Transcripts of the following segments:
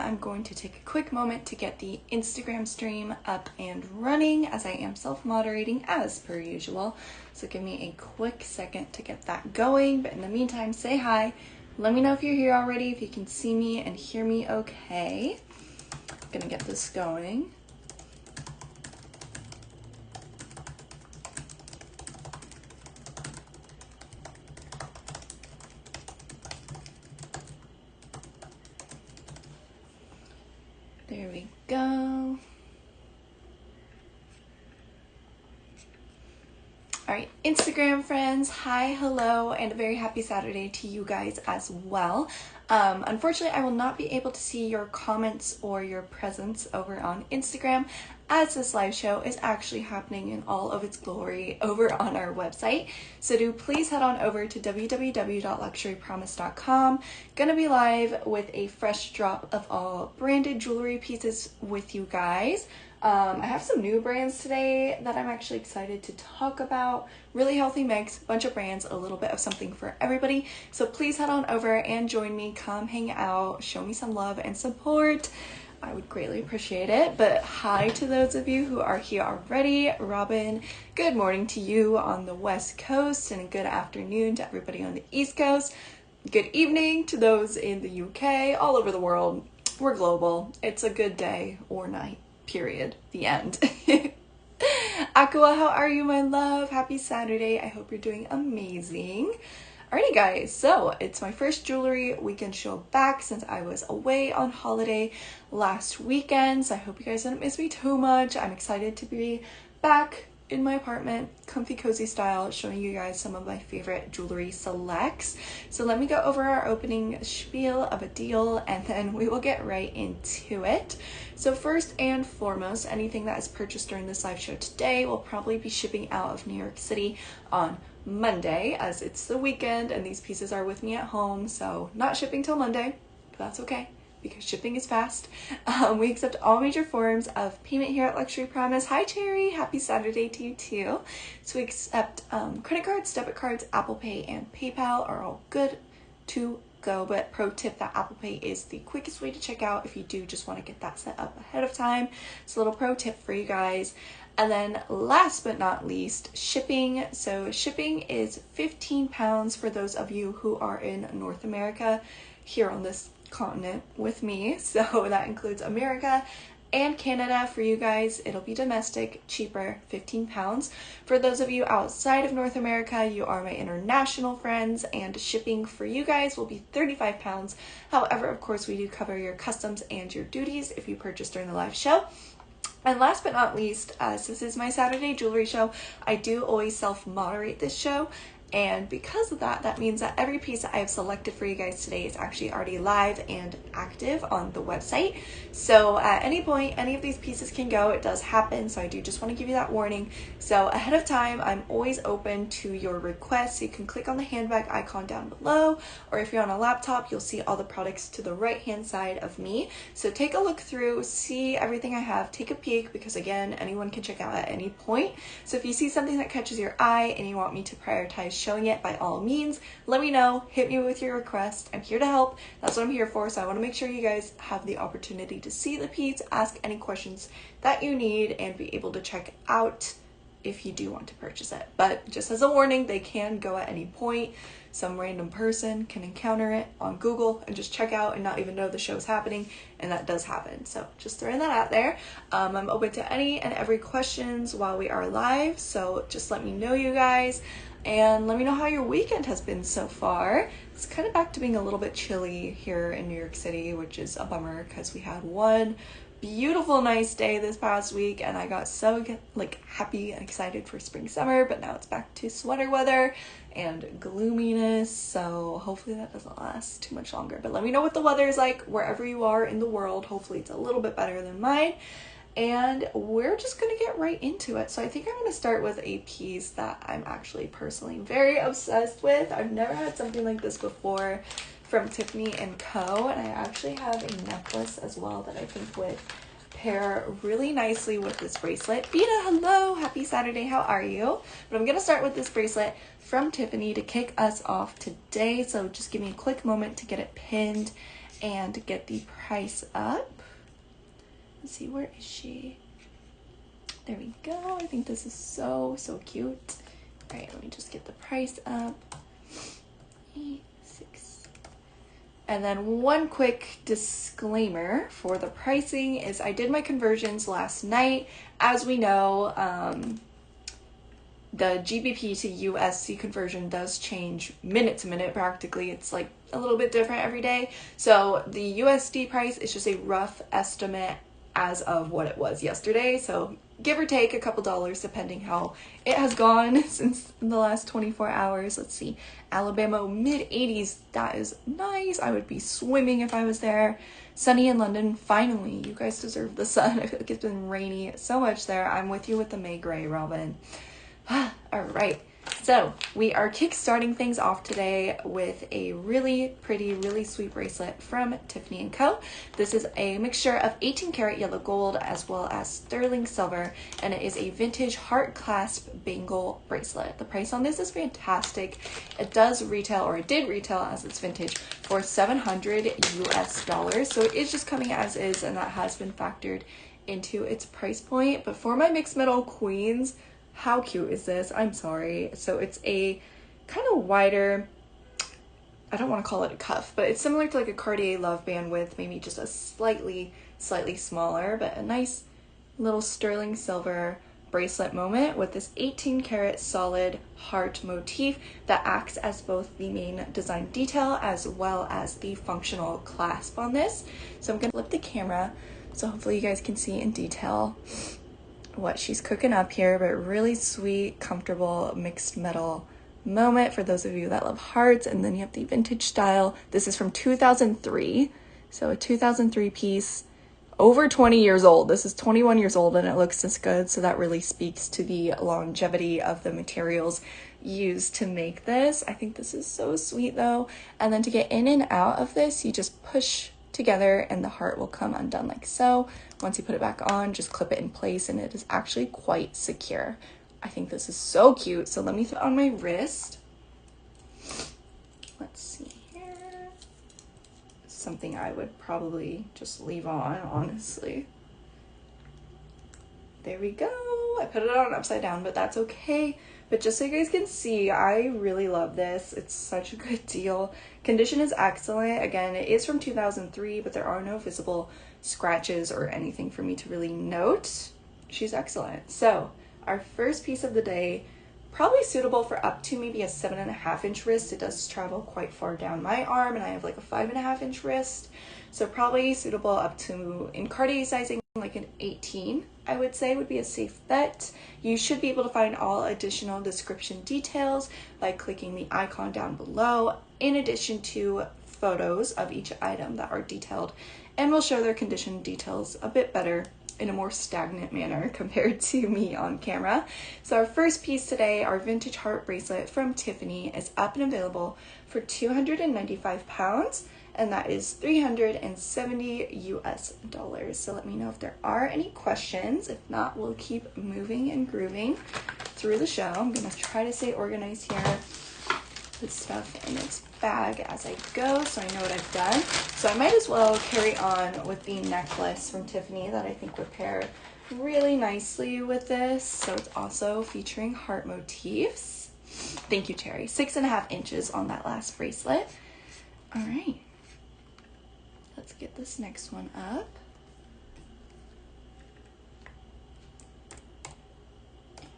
I'm going to take a quick moment to get the Instagram stream up and running as I am self-moderating as per usual. So give me a quick second to get that going. But in the meantime, say hi. Let me know if you're here already, if you can see me and hear me okay. I'm gonna get this going. There we go. All right, Instagram friends, hi, hello, and a very happy Saturday to you guys as well. Unfortunately, I will not be able to see your comments or your presence over on Instagram, as this live show is actually happening in all of its glory over on our website. So do please head on over to www.luxurypromise.com. Gonna be live with a fresh drop of all branded jewelry pieces with you guys. I have some new brands today that I'm actually excited to talk about. Really healthy mix, bunch of brands, a little bit of something for everybody. So please head on over and join me. Come hang out, show me some love and support. I would greatly appreciate it. But hi to those of you who are here already. Robin, good morning to you on the West Coast, and a good afternoon to everybody on the East Coast. Good evening to those in the UK, all over the world. We're global. It's a good day or night. Period. The end. Aqua, how are you, my love? Happy Saturday. I hope you're doing amazing. Alrighty, guys. So it's my first jewelry weekend show back since I was away on holiday last weekend. So I hope you guys didn't miss me too much. I'm excited to be back in my apartment, comfy cozy style, showing you guys some of my favorite jewelry selects. So let me go over our opening spiel of a deal and then we will get right into it. So first and foremost, anything that is purchased during this live show today will probably be shipping out of New York City on Monday, as it's the weekend and these pieces are with me at home. So not shipping till Monday, but that's okay, because shipping is fast. We accept all major forms of payment here at Luxury Promise. Hi Cherry, happy Saturday to you too. So we accept credit cards, debit cards, Apple Pay, and PayPal are all good to go. But pro tip, that Apple Pay is the quickest way to check out if you do just want to get that set up ahead of time. It's a little pro tip for you guys. And then last but not least, shipping. So shipping is £15 for those of you who are in North America here on this continent with me. So that includes America and Canada. For you guys, it'll be domestic, cheaper, £15. For those of you outside of North America, you are my international friends, and shipping for you guys will be £35. However, of course, we do cover your customs and your duties if you purchase during the live show. And last but not least, as this is my Saturday jewelry show, I do always self-moderate this show. And because of that, that means that every piece that I have selected for you guys today is actually already live and active on the website. So at any point, any of these pieces can go. It does happen. So I do just want to give you that warning. So ahead of time, I'm always open to your requests. You can click on the handbag icon down below, or if you're on a laptop, you'll see all the products to the right-hand side of me. So take a look through, see everything I have, take a peek, because again, anyone can check out at any point. So if you see something that catches your eye and you want me to prioritize showing it, by all means, let me know, hit me with your request. I'm here to help. That's what I'm here for. So I want to make sure you guys have the opportunity to see the piece, ask any questions that you need, and be able to check out if you do want to purchase it. But just as a warning, they can go at any point. Some random person can encounter it on Google and just check out and not even know the show's happening, and that does happen. So just throwing that out there. I'm open to any and every questions while we are live, so just let me know, you guys, and let me know how your weekend has been so far. It's kind of back to being a little bit chilly here in New York City, which is a bummer because we had one beautiful nice day this past week and I got so happy and excited for spring summer, but now it's back to sweater weather and gloominess, so hopefully that doesn't last too much longer. But let me know what the weather is like wherever you are in the world. Hopefully it's a little bit better than mine, and we're just gonna get right into it. So I think I'm gonna start with a piece that I'm actually personally very obsessed with. I've never had something like this before from Tiffany Co, and I actually have a necklace as well that I think would pair really nicely with this bracelet. Eita, hello, happy Saturday, how are you? But I'm gonna start with this bracelet from Tiffany to kick us off today, so just give me a quick moment to get it pinned and get the price up. Let's see, where is she? There we go. I think this is so cute. All right, let me just get the price up. 8, 6. And then one quick disclaimer for the pricing is I did my conversions last night. As we know, the GBP to USD conversion does change minute to minute practically. It's like a little bit different every day. So the USD price is just a rough estimate as of what it was yesterday. So give or take a couple dollars depending how it has gone since the last 24 hours. Let's see, Alabama mid 80s. That is nice. I would be swimming if I was there. Sunny in London. Finally, you guys deserve the sun. I feel like it's been rainy so much there. I'm with you with the May Gray, Robin. All right, so we are kickstarting things off today with a really pretty, really sweet bracelet from Tiffany Co. This is a mixture of 18 karat yellow gold as well as sterling silver, and it is a vintage heart clasp bangle bracelet. The price on this is fantastic. It does retail, or it did retail as it's vintage, for $700 US. So it is just coming as is, and that has been factored into its price point. But for my mixed metal queens, how cute is this? I'm sorry. So it's a kind of wider, I don't want to call it a cuff, but it's similar to like a Cartier Love Band with maybe just a slightly smaller, but a nice little sterling silver bracelet moment with this 18 karat solid heart motif that acts as both the main design detail as well as the functional clasp on this. So I'm going to flip the camera so hopefully you guys can see in detail what she's cooking up here, but really sweet, comfortable mixed metal moment for those of you that love hearts. And then you have the vintage style. This is from 2003, so a 2003 piece, over 20 years old. This is 21 years old and it looks this good, so that really speaks to the longevity of the materials used to make this. I think this is so sweet though. And then to get in and out of this, you just push together and the heart will come undone like so. Once you put it back on, just clip it in place and it is actually quite secure. I think this is so cute. So let me put on my wrist. Let's see here. Something I would probably just leave on, honestly. There we go. I put it on upside down, but that's okay. But just so you guys can see, I really love this. It's such a good deal. Condition is excellent. Again, it is from 2003, but there are no visible scratches or anything for me to really note. She's excellent. So our first piece of the day, probably suitable for up to maybe a 7.5 inch wrist. It does travel quite far down my arm and I have like a 5.5 inch wrist. So probably suitable up to, in Cartier sizing, like an 18, I would say would be a safe bet. You should be able to find all additional description details by clicking the icon down below, in addition to photos of each item that are detailed and will show their condition details a bit better in a more stagnant manner compared to me on camera. So our first piece today, our vintage heart bracelet from Tiffany, is up and available for 295 pounds. And that is $370 US. So let me know if there are any questions. If not, we'll keep moving and grooving through the show. I'm gonna try to stay organized here. Put stuff in its bag as I go so I know what I've done. So I might as well carry on with the necklace from Tiffany that I think would pair really nicely with this. So it's also featuring heart motifs. Thank you, Cherry. 6.5 inches on that last bracelet. All right. Let's get this next one up.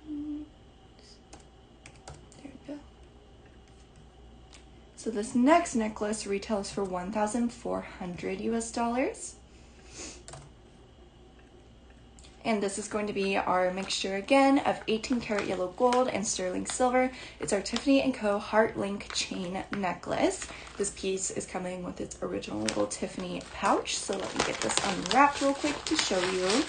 And there we go. So this next necklace retails for $1,400 US. And this is going to be our mixture again of 18 karat yellow gold and sterling silver. It's our Tiffany Co Heart Link chain necklace. This piece is coming with its original little Tiffany pouch. So let me get this unwrapped real quick to show you.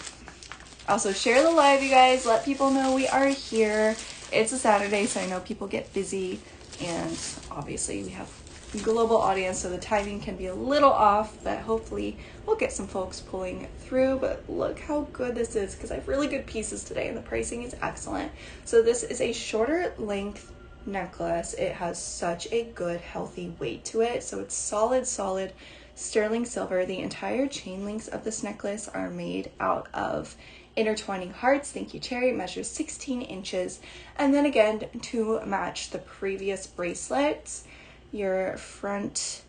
Also share the live, you guys. Let people know we are here. It's a Saturday, so I know people get busy. And obviously we have a global audience, so the timing can be a little off, but hopefully we'll get some folks pulling through. But look how good this is, because I have really good pieces today and the pricing is excellent. So this is a shorter length necklace. It has such a good healthy weight to it, so it's solid sterling silver. The entire chain links of this necklace are made out of intertwining hearts. Thank you, Cherry. It measures 16 inches. And then again, to match the previous bracelets, your front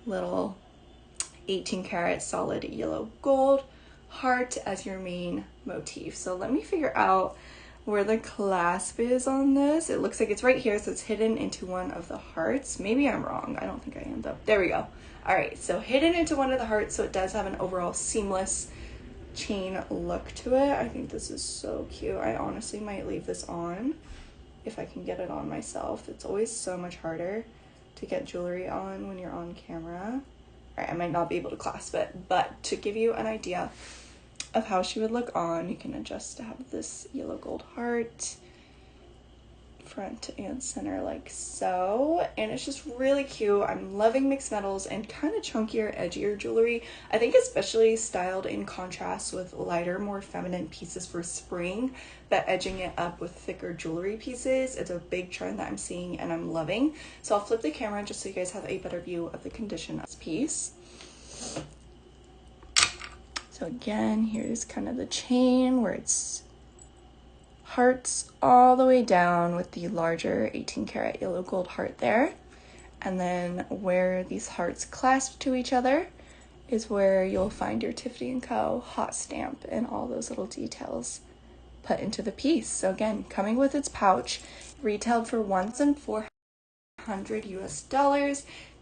little 18 karat solid yellow gold heart as your main motif. So let me figure out where the clasp is on this. It looks like it's right here, so it's hidden into one of the hearts. Maybe I'm wrong. I don't think I am though. There we go. All right, so hidden into one of the hearts, so it does have an overall seamless chain look to it. I think this is so cute. I honestly might leave this on if I can get it on myself. It's always so much harder to get jewelry on when you're on camera. All right, I might not be able to clasp it, but to give you an idea of how she would look on, you can adjust to have this yellow gold heart front and center like so, and it's just really cute. I'm loving mixed metals and kind of chunkier, edgier jewelry. I think especially styled in contrast with lighter, more feminine pieces for spring, but edging it up with thicker jewelry pieces. It's a big trend that I'm seeing and I'm loving. So I'll flip the camera just so you guys have a better view of the condition of this piece. So again, here's kind of the chain where it's hearts all the way down with the larger 18 karat yellow gold heart there. And then where these hearts clasp to each other is where you'll find your Tiffany Co hot stamp and all those little details put into the piece. So again, coming with its pouch, retailed for $1,400 US.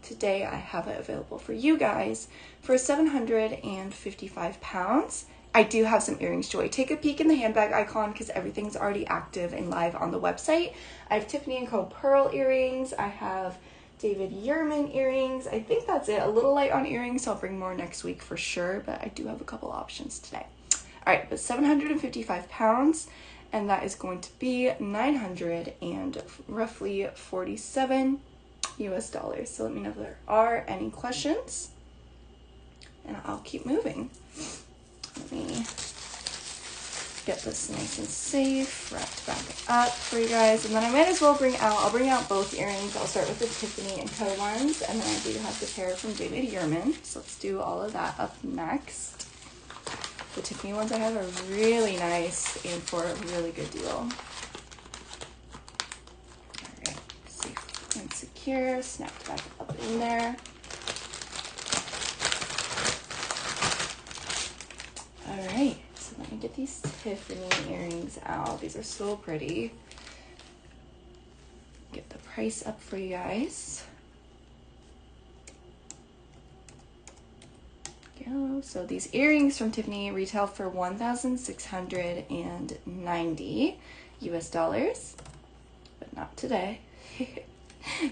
Today I have it available for you guys for 755 pounds. I do have some earrings, Joy. Take a peek in the handbag icon because everything's already active and live on the website. I have Tiffany Co pearl earrings. I have David Yurman earrings. I think that's it. A little light on earrings, so I'll bring more next week for sure, but I do have a couple options today. All right, but 755 pounds, and that is going to be 900 and roughly 47 US dollars. So let me know if there are any questions, and I'll keep moving. Let me get this nice and safe, wrapped back up for you guys. And then I might as well I'll bring out both earrings. I'll start with the Tiffany Co ones, and then I do have the pair from David Yurman. So let's do all of that up next. The Tiffany ones I have are really nice and for a really good deal. All right, safe and secure, snapped back up in there. All right, so let me get these Tiffany earrings out. These are so pretty. Get the price up for you guys. Go. So these earrings from Tiffany retail for $1,690 US dollars, but not today.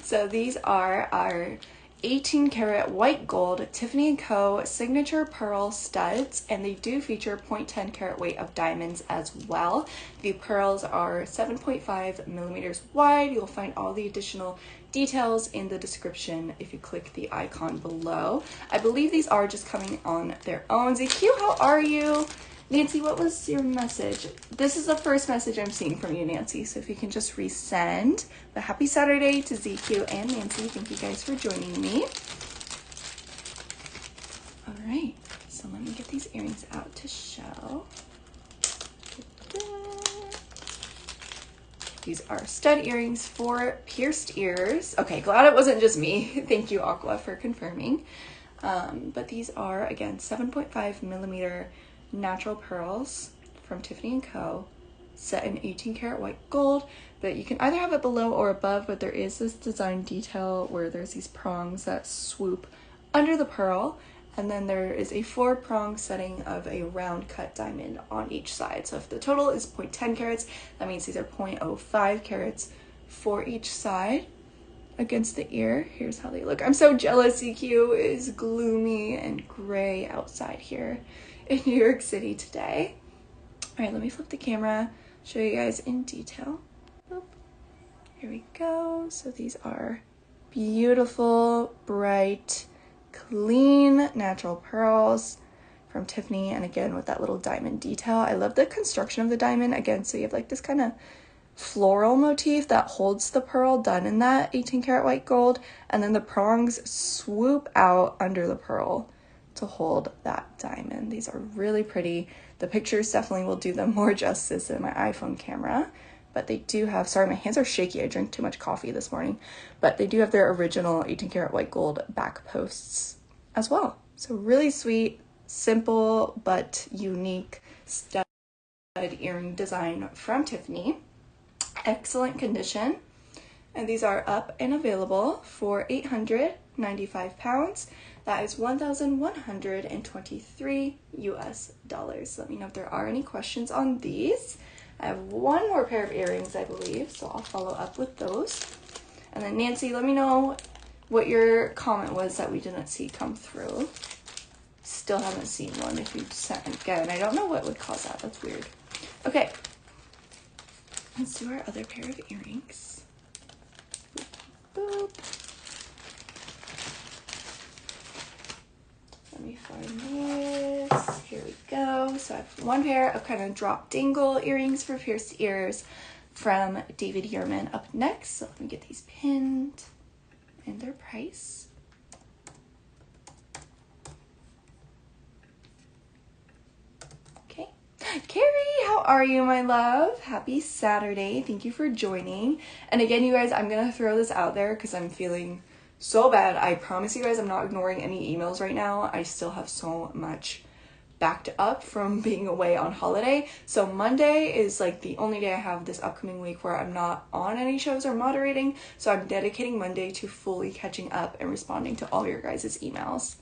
So these are our 18 karat white gold Tiffany Co signature pearl studs, and they do feature 0.10 karat weight of diamonds as well. The pearls are 7.5 millimeters wide. You'll find all the additional details in the description if you click the icon below. I believe these are just coming on their own. ZQ, how are you? Nancy, what was your message? This is the first message I'm seeing from you, Nancy, so if you can just resend. But happy Saturday to ZQ and Nancy. Thank you guys for joining me. All right, so let me get these earrings out to show. These are stud earrings for pierced ears. Okay, glad it wasn't just me. Thank you, Aqua, for confirming. But these are, again, 7.5 millimeter natural pearls from Tiffany Co, set in 18 karat white gold, but you can either have it below or above, but there is this design detail where there's these prongs that swoop under the pearl, and then there is a 4-prong setting of a round cut diamond on each side. So if the total is 0.10 carats, that means these are 0.05 carats for each side against the ear. Here's how they look. I'm so jealous. EQ is gloomy and gray outside here in New York City today. All right, let me flip the camera, show you guys in detail. Oop. Here we go. So these are beautiful, bright, clean, natural pearls from Tiffany, and again with that little diamond detail. I love the construction of the diamond again, so you have like this kind of floral motif that holds the pearl done in that 18 karat white gold, and then the prongs swoop out under the pearl to hold that diamond. These are really pretty. The pictures definitely will do them more justice than my iPhone camera, but they do have, sorry, my hands are shaky, I drank too much coffee this morning, but they do have their original 18 karat white gold back posts as well. So really sweet, simple, but unique stud earring design from Tiffany. Excellent condition, and these are up and available for 895 pounds. That is 1,123 US dollars. Let me know if there are any questions on these. I have one more pair of earrings, I believe, so I'll follow up with those. And then Nancy, let me know what your comment was that we didn't see come through. Still haven't seen one. If you sent again, I don't know what would cause that. That's weird. Okay, let's do our other pair of earrings. Boop, boop. Let me find this. Here we go. So I have one pair of kind of drop dangle earrings for pierced ears from David Yurman up next. So let me get these pinned and their price. Okay. Carrie, how are you, my love? Happy Saturday. Thank you for joining. And again, you guys, I'm going to throw this out there because I'm feeling so bad. I promise you guys I'm not ignoring any emails right now. I still have so much backed up from being away on holiday. So Monday is like the only day I have this upcoming week where I'm not on any shows or moderating. So I'm dedicating Monday to fully catching up and responding to all your guys' emails.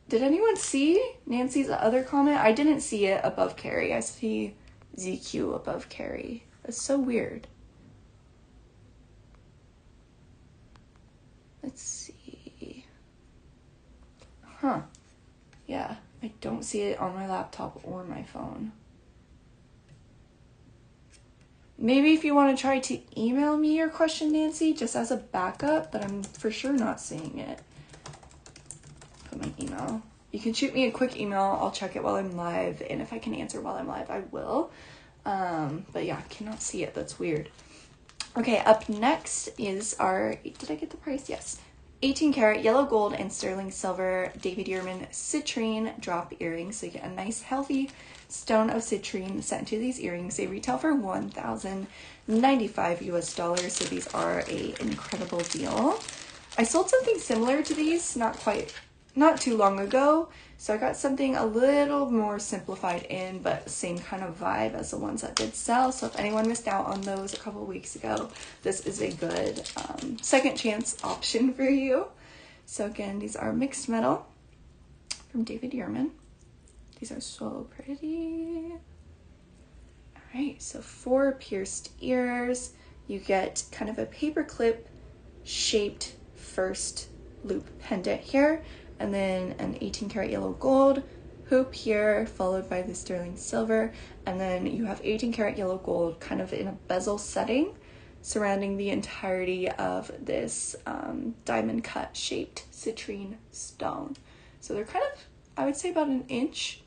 Did anyone see Nancy's other comment? I didn't see it above Carrie. I see ZQ above Carrie. That's so weird. Let's see. Huh. Yeah, I don't see it on my laptop or my phone. Maybe if you want to try to email me your question, Nancy, just as a backup, but I'm for sure not seeing it. Put my email. You can shoot me a quick email. I'll check it while I'm live, and if I can answer while I'm live, I will. But yeah, I cannot see it. That's weird. Okay, up next is our, did I get the price? Yes. 18 karat yellow gold and sterling silver David Yurman citrine drop earrings. So you get a nice healthy stone of citrine set into these earrings. They retail for 1,095 US dollars. So these are an incredible deal. I sold something similar to these not too long ago. So I got something a little more simplified in, but same kind of vibe as the ones that did sell. So if anyone missed out on those a couple weeks ago, this is a good second chance option for you. So again, these are mixed metal from David Yurman. These are so pretty. All right, so 4 pierced ears. You get kind of a paperclip shaped first loop pendant here, and then an 18 karat yellow gold hoop here, followed by the sterling silver, and then you have 18 karat yellow gold kind of in a bezel setting surrounding the entirety of this diamond cut shaped citrine stone. So they're kind of, I would say, about an inch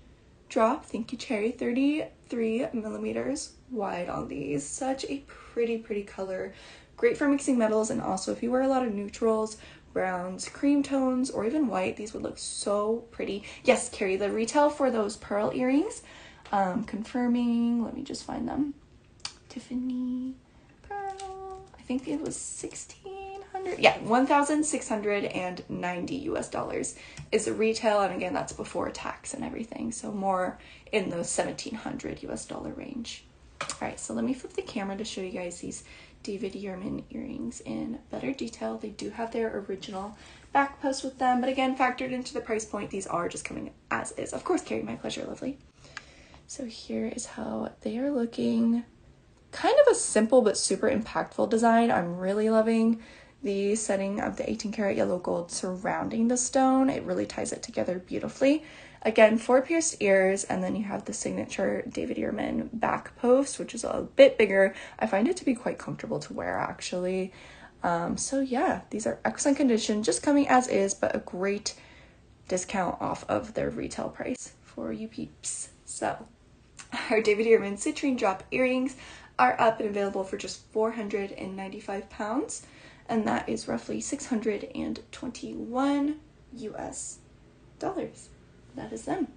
drop. Thank you, Cherry. 33 millimeters wide on these. Such a pretty color. Great for mixing metals, and also if you wear a lot of neutrals, browns, cream tones, or even white, these would look so pretty. Yes, Carrie, the retail for those pearl earrings, confirming, let me just find them. Tiffany pearl, I think it was 1,600. Yeah, 1,690 US dollars is the retail, and again, that's before tax and everything, so more in the 1,700 US dollar range. All right, so let me flip the camera to show you guys these David Yurman earrings in better detail. They do have their original back post with them, but again, factored into the price point, these are just coming as is. Of course, Carrie, my pleasure, lovely. So here is how they are looking. Kind of a simple but super impactful design. I'm really loving the setting of the 18 karat yellow gold surrounding the stone. It really ties it together beautifully. Again, 4 pierced ears, and then you have the signature David Yurman back post, which is a bit bigger. I find it to be quite comfortable to wear, actually. So yeah, these are excellent condition, just coming as is, but a great discount off of their retail price for you peeps. So Our David Yurman citrine drop earrings are up and available for just 495 pounds, and that is roughly 621 US dollars. That is them.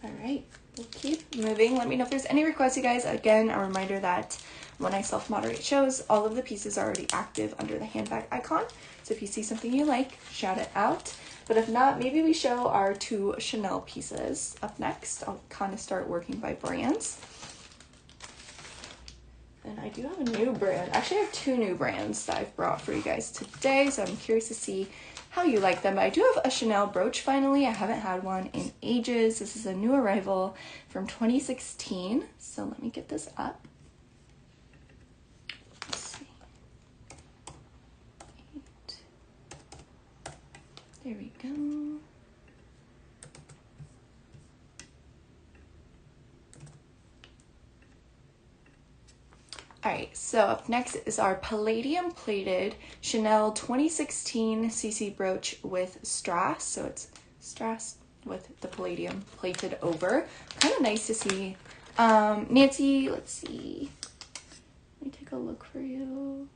All right, we'll keep moving. Let me know if there's any requests, you guys. Again, a reminder that when I self-moderate shows, all of the pieces are already active under the handbag icon. So if you see something you like, shout it out. But if not, maybe we show our 2 Chanel pieces up next. I'll kind of start working by brands. And I do have a new brand. Actually, I have 2 new brands that I've brought for you guys today. So I'm curious to see how you like them. But I do have a Chanel brooch finally. I haven't had one in ages. This is a new arrival from 2016. So let me get this up. Let's see. 8. There we go. All right, so up next is our palladium plated Chanel 2016 CC brooch with strass. So it's strass with the palladium plated over. Kind of nice to see. Nancy, let's see. Let me take a look for you.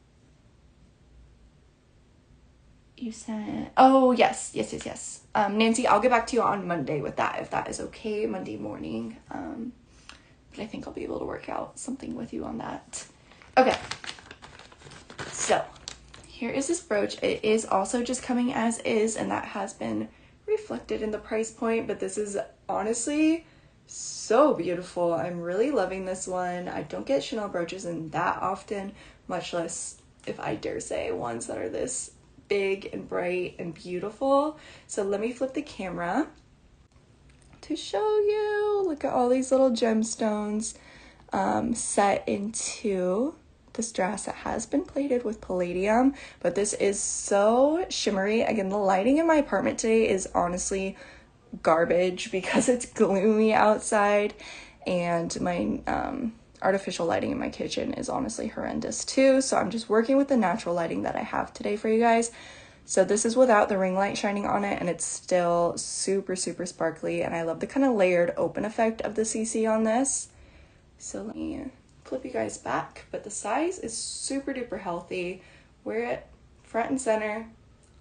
You sent, oh, yes. Nancy, I'll get back to you on Monday with that, if that is okay, Monday morning. But I think I'll be able to work out something with you on that. Okay, so here is this brooch. It is also just coming as is, and that has been reflected in the price point, but this is honestly so beautiful. I'm really loving this one. I don't get Chanel brooches in that often, much less, if I dare say, ones that are this big and bright and beautiful. So let me flip the camera to show you. Look at all these little gemstones set into the strass that has been plated with palladium, but this is so shimmery. Again, the lighting in my apartment today is honestly garbage because it's gloomy outside, and my artificial lighting in my kitchen is honestly horrendous too, so I'm just working with the natural lighting that I have today for you guys. So this is without the ring light shining on it, and it's still super sparkly, and I love the kind of layered open effect of the CC on this. So let me flip you guys back, but the size is super duper healthy. Wear it front and center,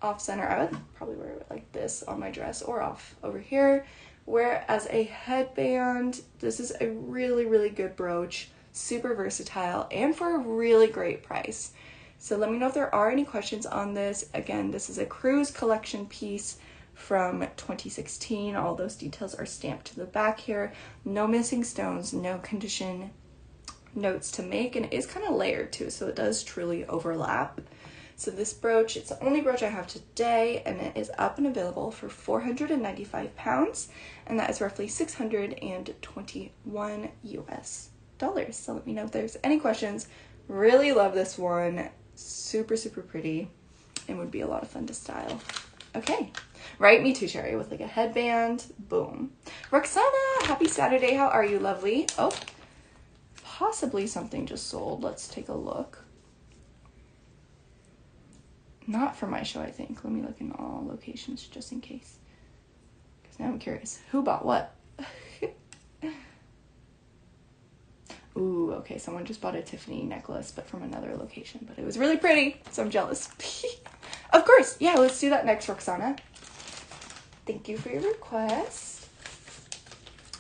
off center. I would probably wear it like this on my dress or off over here. Wear it as a headband. This is a really good brooch, super versatile, and for a really great price. So let me know if there are any questions on this. Again, this is a cruise collection piece from 2016. All those details are stamped to the back here. No missing stones, no condition notes to make, and it is kind of layered too, so it does truly overlap. So this brooch, it's the only brooch I have today, and it is up and available for 495 pounds, and that is roughly 621 US dollars. So let me know if there's any questions. Really love this one. Super pretty, and would be a lot of fun to style. Okay, right? Me too, Sherry, with like a headband. Boom. Roxana, happy Saturday. How are you, lovely? Oh, possibly something just sold. Let's take a look. Not for my show, I think. Let me look in all locations just in case, because now I'm curious. Who bought what? Ooh, okay, someone just bought a Tiffany necklace, but from another location, but it was really pretty, so I'm jealous. Of course, yeah, let's do that next, Roxana. Thank you for your request.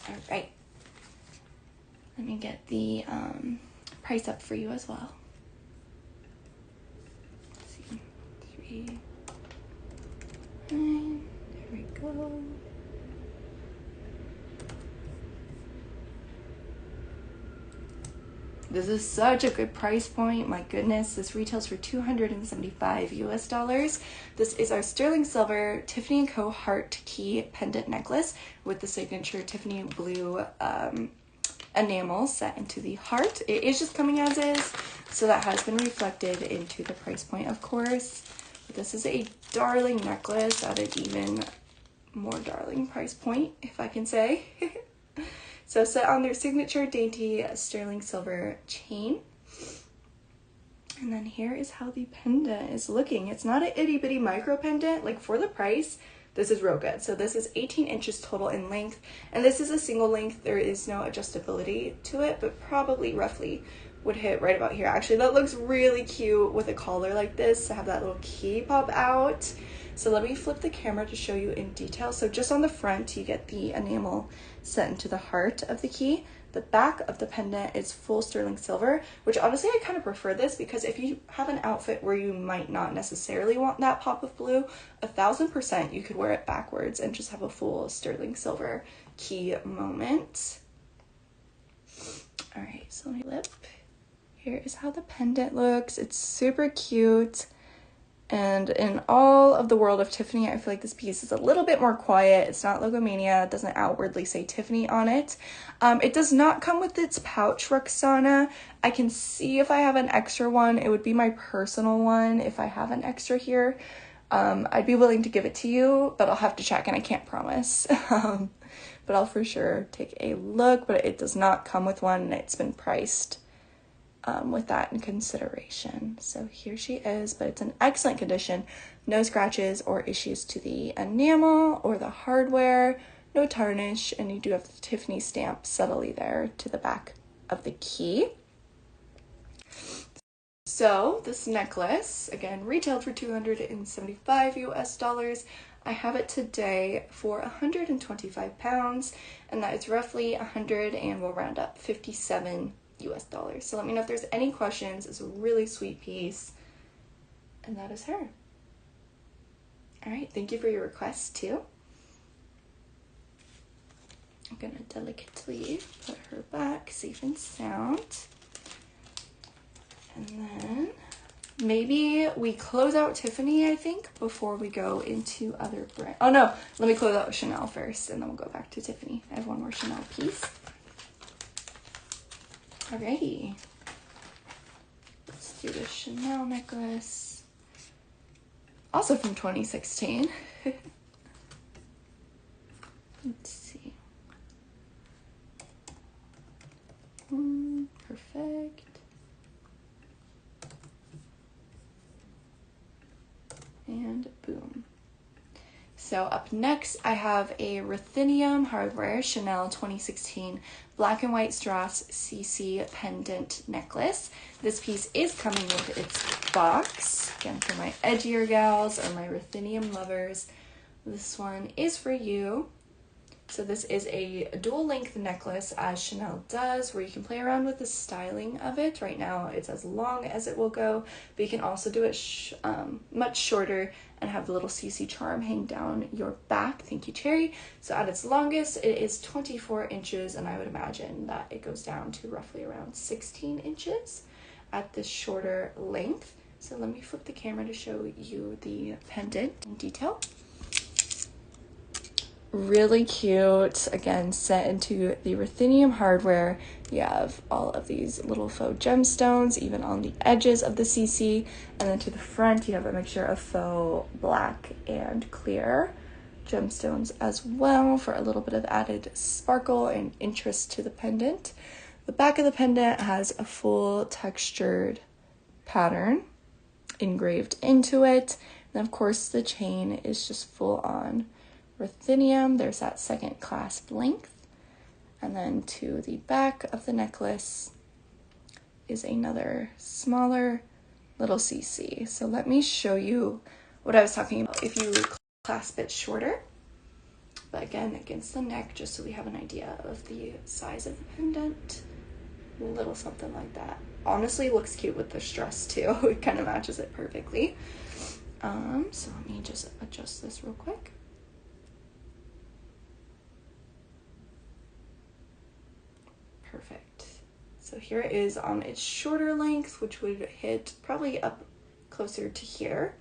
All right. Let me get the price up for you as well. Let's see, 3, 9, there we go. This is such a good price point. My goodness, this retails for 275 US dollars. This is our sterling silver Tiffany Co heart key pendant necklace with the signature Tiffany blue enamel set into the heart. It is just coming as is, so that has been reflected into the price point, of course. But this is a darling necklace at an even more darling price point, if I can say. So set on their signature dainty sterling silver chain. And then here is how the pendant is looking. It's not an itty bitty micro pendant. Like, for the price, this is real good. So this is 18 inches total in length, and this is a single length. There is no adjustability to it, but probably roughly would hit right about here. Actually, that looks really cute with a collar like this to have that little key pop out. So let me flip the camera to show you in detail. So just on the front, you get the enamel set into the heart of the key. The back of the pendant is full sterling silver, which honestly I kind of prefer this, because if you have an outfit where you might not necessarily want that pop of blue, 1000% you could wear it backwards and just have a full sterling silver key moment. All right, so my lip. Here is how the pendant looks. It's super cute. And in all of the world of Tiffany, I feel like this piece is a little bit more quiet. It's not logomania. It doesn't outwardly say Tiffany on it. It does not come with its pouch, Roxana. I can see if I have an extra one. It would be my personal one if I have an extra here. I'd be willing to give it to you, but I'll have to check and I can't promise. But I'll for sure take a look, but it does not come with one, and it's been priced with that in consideration. So here she is, but it's in excellent condition. No scratches or issues to the enamel or the hardware, no tarnish, and you do have the Tiffany stamp subtly there to the back of the key. So this necklace, again, retailed for $275 US. I have it today for 125 pounds, and that is roughly 100, and we'll round up 57 US dollars. So let me know if there's any questions. It's a really sweet piece, and that is her. All right, thank you for your request too. I'm gonna delicately put her back safe and sound, and then maybe we close out Tiffany, I think, before we go into other brands. Oh no, let me close out Chanel first, and then we'll go back to Tiffany. I have one more Chanel piece. Alrighty, let's do the Chanel necklace, also from 2016. Let's see. Perfect. And boom. So up next, I have a ruthenium hardware Chanel 2016 black and white strass CC pendant necklace. This piece is coming with its box. Again, for my edgier gals or my ruthenium lovers, this one is for you. So this is a dual length necklace, as Chanel does, where you can play around with the styling of it. Right now it's as long as it will go, but you can also do it much shorter and have the little CC charm hang down your back. Thank you, Cherry. So at its longest, it is 24 inches, and I would imagine that it goes down to roughly around 16 inches at this shorter length. So let me flip the camera to show you the pendant in detail. Really cute. Again, set into the ruthenium hardware. You have all of these little faux gemstones even on the edges of the CC, and then to the front you have a mixture of faux black and clear gemstones as well for a little bit of added sparkle and interest to the pendant. The back of the pendant has a full textured pattern engraved into it, and of course the chain is just full on ruthenium. There's that second clasp length, and then to the back of the necklace is another smaller little CC. So let me show you what I was talking about if you clasp it shorter, but again against the neck, just so we have an idea of the size of the pendant. A little something like that. Honestly, looks cute with the stress too. It kind of matches it perfectly. So let me just adjust this real quick. Perfect. So here it is on its shorter length, which would hit probably up closer to here.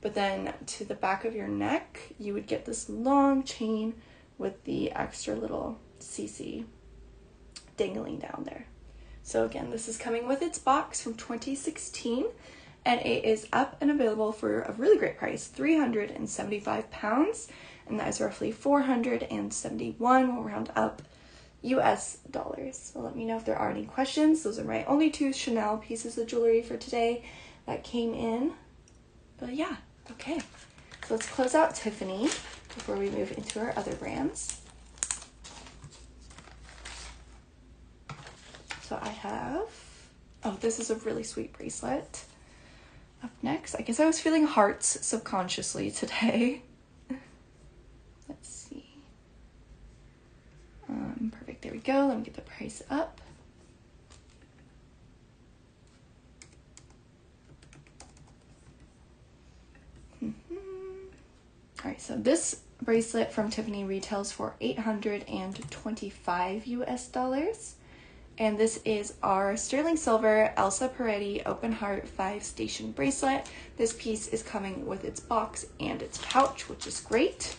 But then to the back of your neck, you would get this long chain with the extra little CC dangling down there. So again, this is coming with its box from 2016, and it is up and available for a really great price, 375 pounds, and that is roughly 471. We'll round up US dollars. So let me know if there are any questions. Those are my only two Chanel pieces of jewelry for today that came in. But yeah, okay. So let's close out Tiffany before we move into our other brands. So I have, oh, this is a really sweet bracelet. Up next, I guess I was feeling hearts subconsciously today. Let's see. Perfect, there we go. Let me get the price up. All right, so this bracelet from Tiffany retails for $825 US. And this is our sterling silver Elsa Peretti open heart 5-station bracelet. This piece is coming with its box and its pouch, which is great.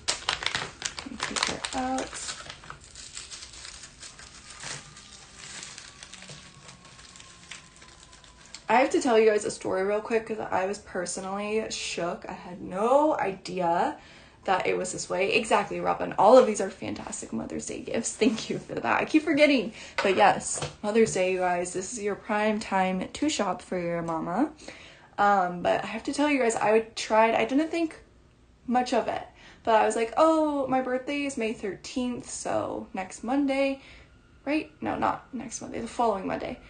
Let me take her out. I have to tell you guys a story real quick because I was personally shook. I had no idea that it was this way. Exactly, Robin. All of these are fantastic Mother's Day gifts. Thank you for that. I keep forgetting. But yes, Mother's Day, you guys. This is your prime time to shop for your mama. But I have to tell you guys, I didn't think much of it. But I was like, oh, my birthday is May 13th, so next Monday, right? No, not next Monday, the following Monday.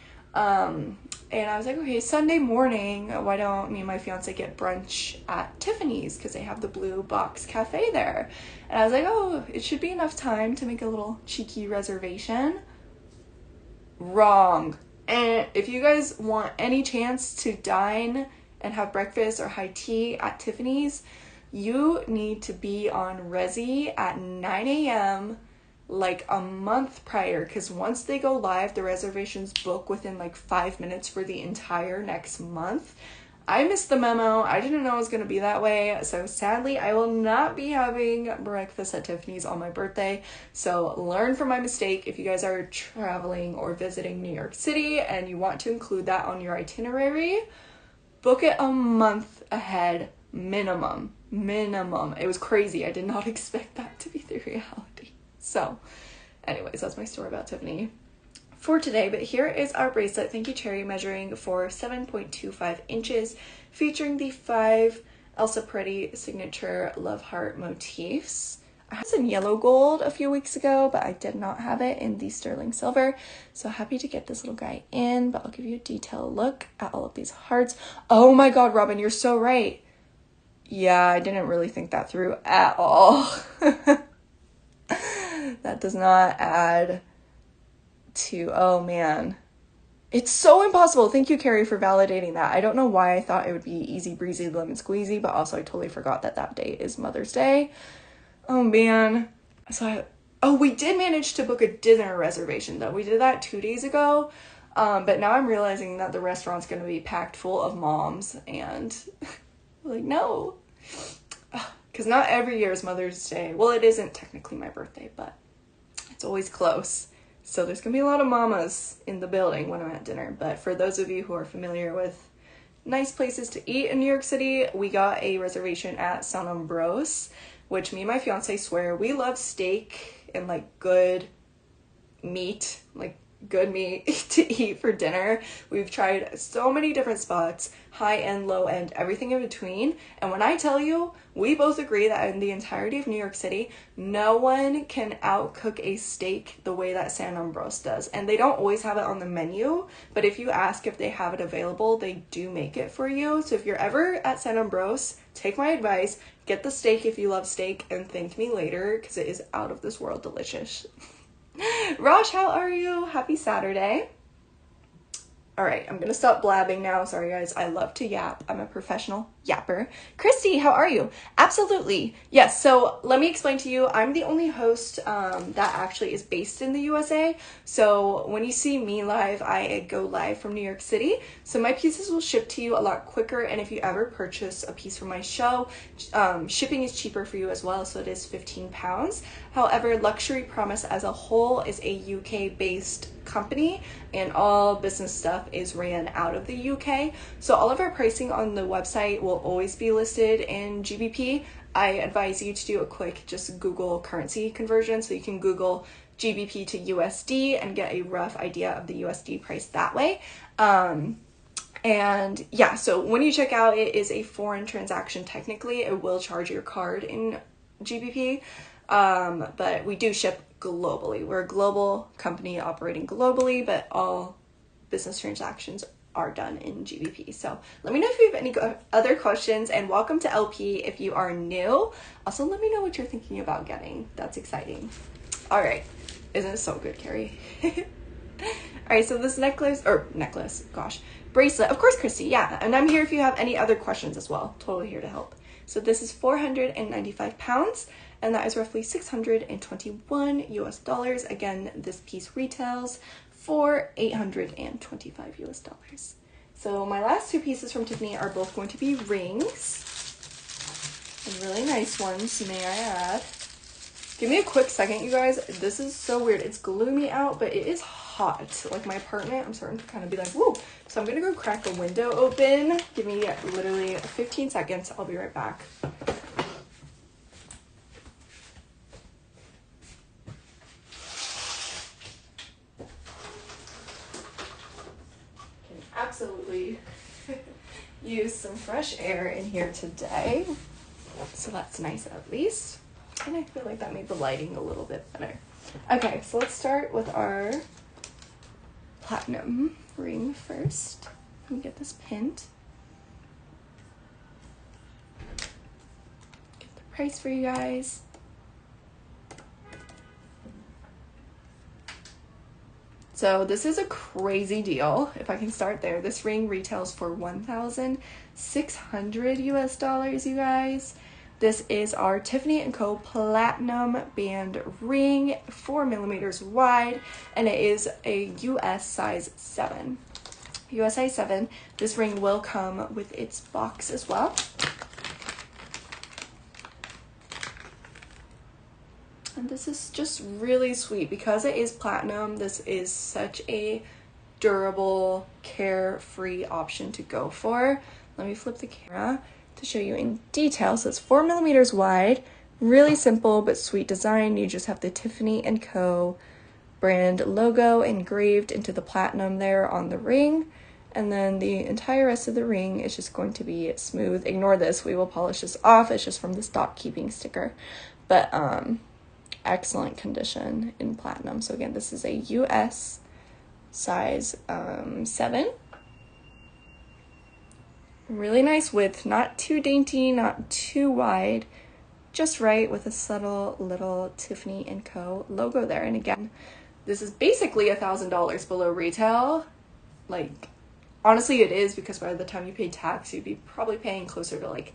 And I was like, okay, Sunday morning, why don't me and my fiance get brunch at Tiffany's? Because they have the Blue Box Cafe there. And I was like, oh, it should be enough time to make a little cheeky reservation. Wrong. And if you guys want any chance to dine and have breakfast or high tea at Tiffany's, you need to be on Resi at 9 a.m. like a month prior, because once they go live, the reservations book within like 5 minutes for the entire next month. I missed the memo. I didn't know it was going to be that way. So sadly, I will not be having breakfast at Tiffany's on my birthday. So learn from my mistake. If you guys are traveling or visiting New York City and you want to include that on your itinerary, book it a month ahead minimum. It was crazy. I did not expect that to be the reality. So anyways, that's my story about Tiffany for today. But here is our bracelet. Thank you, Cherry, measuring for 7.25 inches, featuring the 5 Elsa Peretti signature love heart motifs. I had some yellow gold a few weeks ago, but I did not have it in the sterling silver. So happy to get this little guy in, but I'll give you a detailed look at all of these hearts. Oh my God, Robin, you're so right. Yeah, I didn't really think that through at all. That does not add to, oh man. It's so impossible. Thank you, Carrie, for validating that. I don't know why I thought it would be easy breezy lemon squeezy, but also I totally forgot that that day is Mother's Day. Oh man. We did manage to book a dinner reservation though. We did that 2 days ago. But now I'm realizing that the restaurant's going to be packed full of moms and like, no. Because not every year is Mother's Day. Well, it isn't technically my birthday, but it's always close. So there's going to be a lot of mamas in the building when I'm at dinner. But for those of you who are familiar with nice places to eat in New York City, we got a reservation at San Ambrose, which me and my fiance swear we love steak and like good meat to eat for dinner. We've tried so many different spots, high end, low end, everything in between. And when I tell you, we both agree that in the entirety of New York City, no one can outcook a steak the way that San Ambrose does. And they don't always have it on the menu, but if you ask if they have it available, they do make it for you. So if you're ever at San Ambrose, take my advice, get the steak if you love steak, and thank me later because it is out of this world delicious. Rosh, how are you? Happy Saturday. All right, I'm gonna stop blabbing now. Sorry guys, I love to yap. I'm a professional yapper. Christy, how are you? Absolutely. Yes, so let me explain to you. I'm the only host that actually is based in the USA. So when you see me live, I go live from New York City. So my pieces will ship to you a lot quicker. And if you ever purchase a piece from my show, shipping is cheaper for you as well. So it is 15 pounds. However, Luxury Promise as a whole is a UK based company and all business stuff is ran out of the UK. So all of our pricing on the website will always be listed in GBP. I advise you to do a quick just Google currency conversion. So you can Google GBP to USD and get a rough idea of the USD price that way. And And yeah, so when you check out, it is a foreign transaction. Technically, it will charge your card in GBP, but we do ship globally. We're a global company operating globally, but all business transactions are done in GBP. So let me know if you have any other questions, and welcome to LP if you are new. Also, let me know what you're thinking about getting. That's exciting. All right. Isn't it so good, Carrie? All right, so this bracelet, of course, Christy, yeah. And I'm here if you have any other questions as well. Totally here to help. So this is 495 pounds, and that is roughly 621 US dollars. Again, this piece retails for 825 US dollars. So my last two pieces from Tiffany are both going to be rings. And really nice ones, may I add. Give me a quick second, you guys. This is so weird. It's gloomy out, but it is hot. Like my apartment, I'm starting to kind of be like, woo. So I'm gonna go crack a window open. Give me literally 15 seconds. I'll be right back. Can absolutely use some fresh air in here today. So that's nice at least. And I feel like that made the lighting a little bit better. Okay, so let's start with our platinum ring first. Let me get this pinned. Get the price for you guys. So this is a crazy deal. If I can start there, this ring retails for 1,600 US dollars, you guys. This is our Tiffany Co Platinum Band Ring, 4 millimeters wide, and it is a US size 7. US size 7. This ring will come with its box as well. And this is just really sweet because it is platinum. This is such a durable, carefree option to go for. Let me flip the camera to show you in detail. So it's 4 millimeters wide, really simple but sweet design. You just have the Tiffany & Co brand logo engraved into the platinum there on the ring, and then the entire rest of the ring is just going to be smooth. Ignore this, we will polish this off. It's just from the stock keeping sticker, but excellent condition in platinum. So again, this is a US size 7. Really nice width, not too dainty, not too wide, just right, with a subtle little Tiffany & Co logo there. And again, this is basically $1,000 below retail. Like, honestly it is, because by the time you pay tax, you'd be probably paying closer to like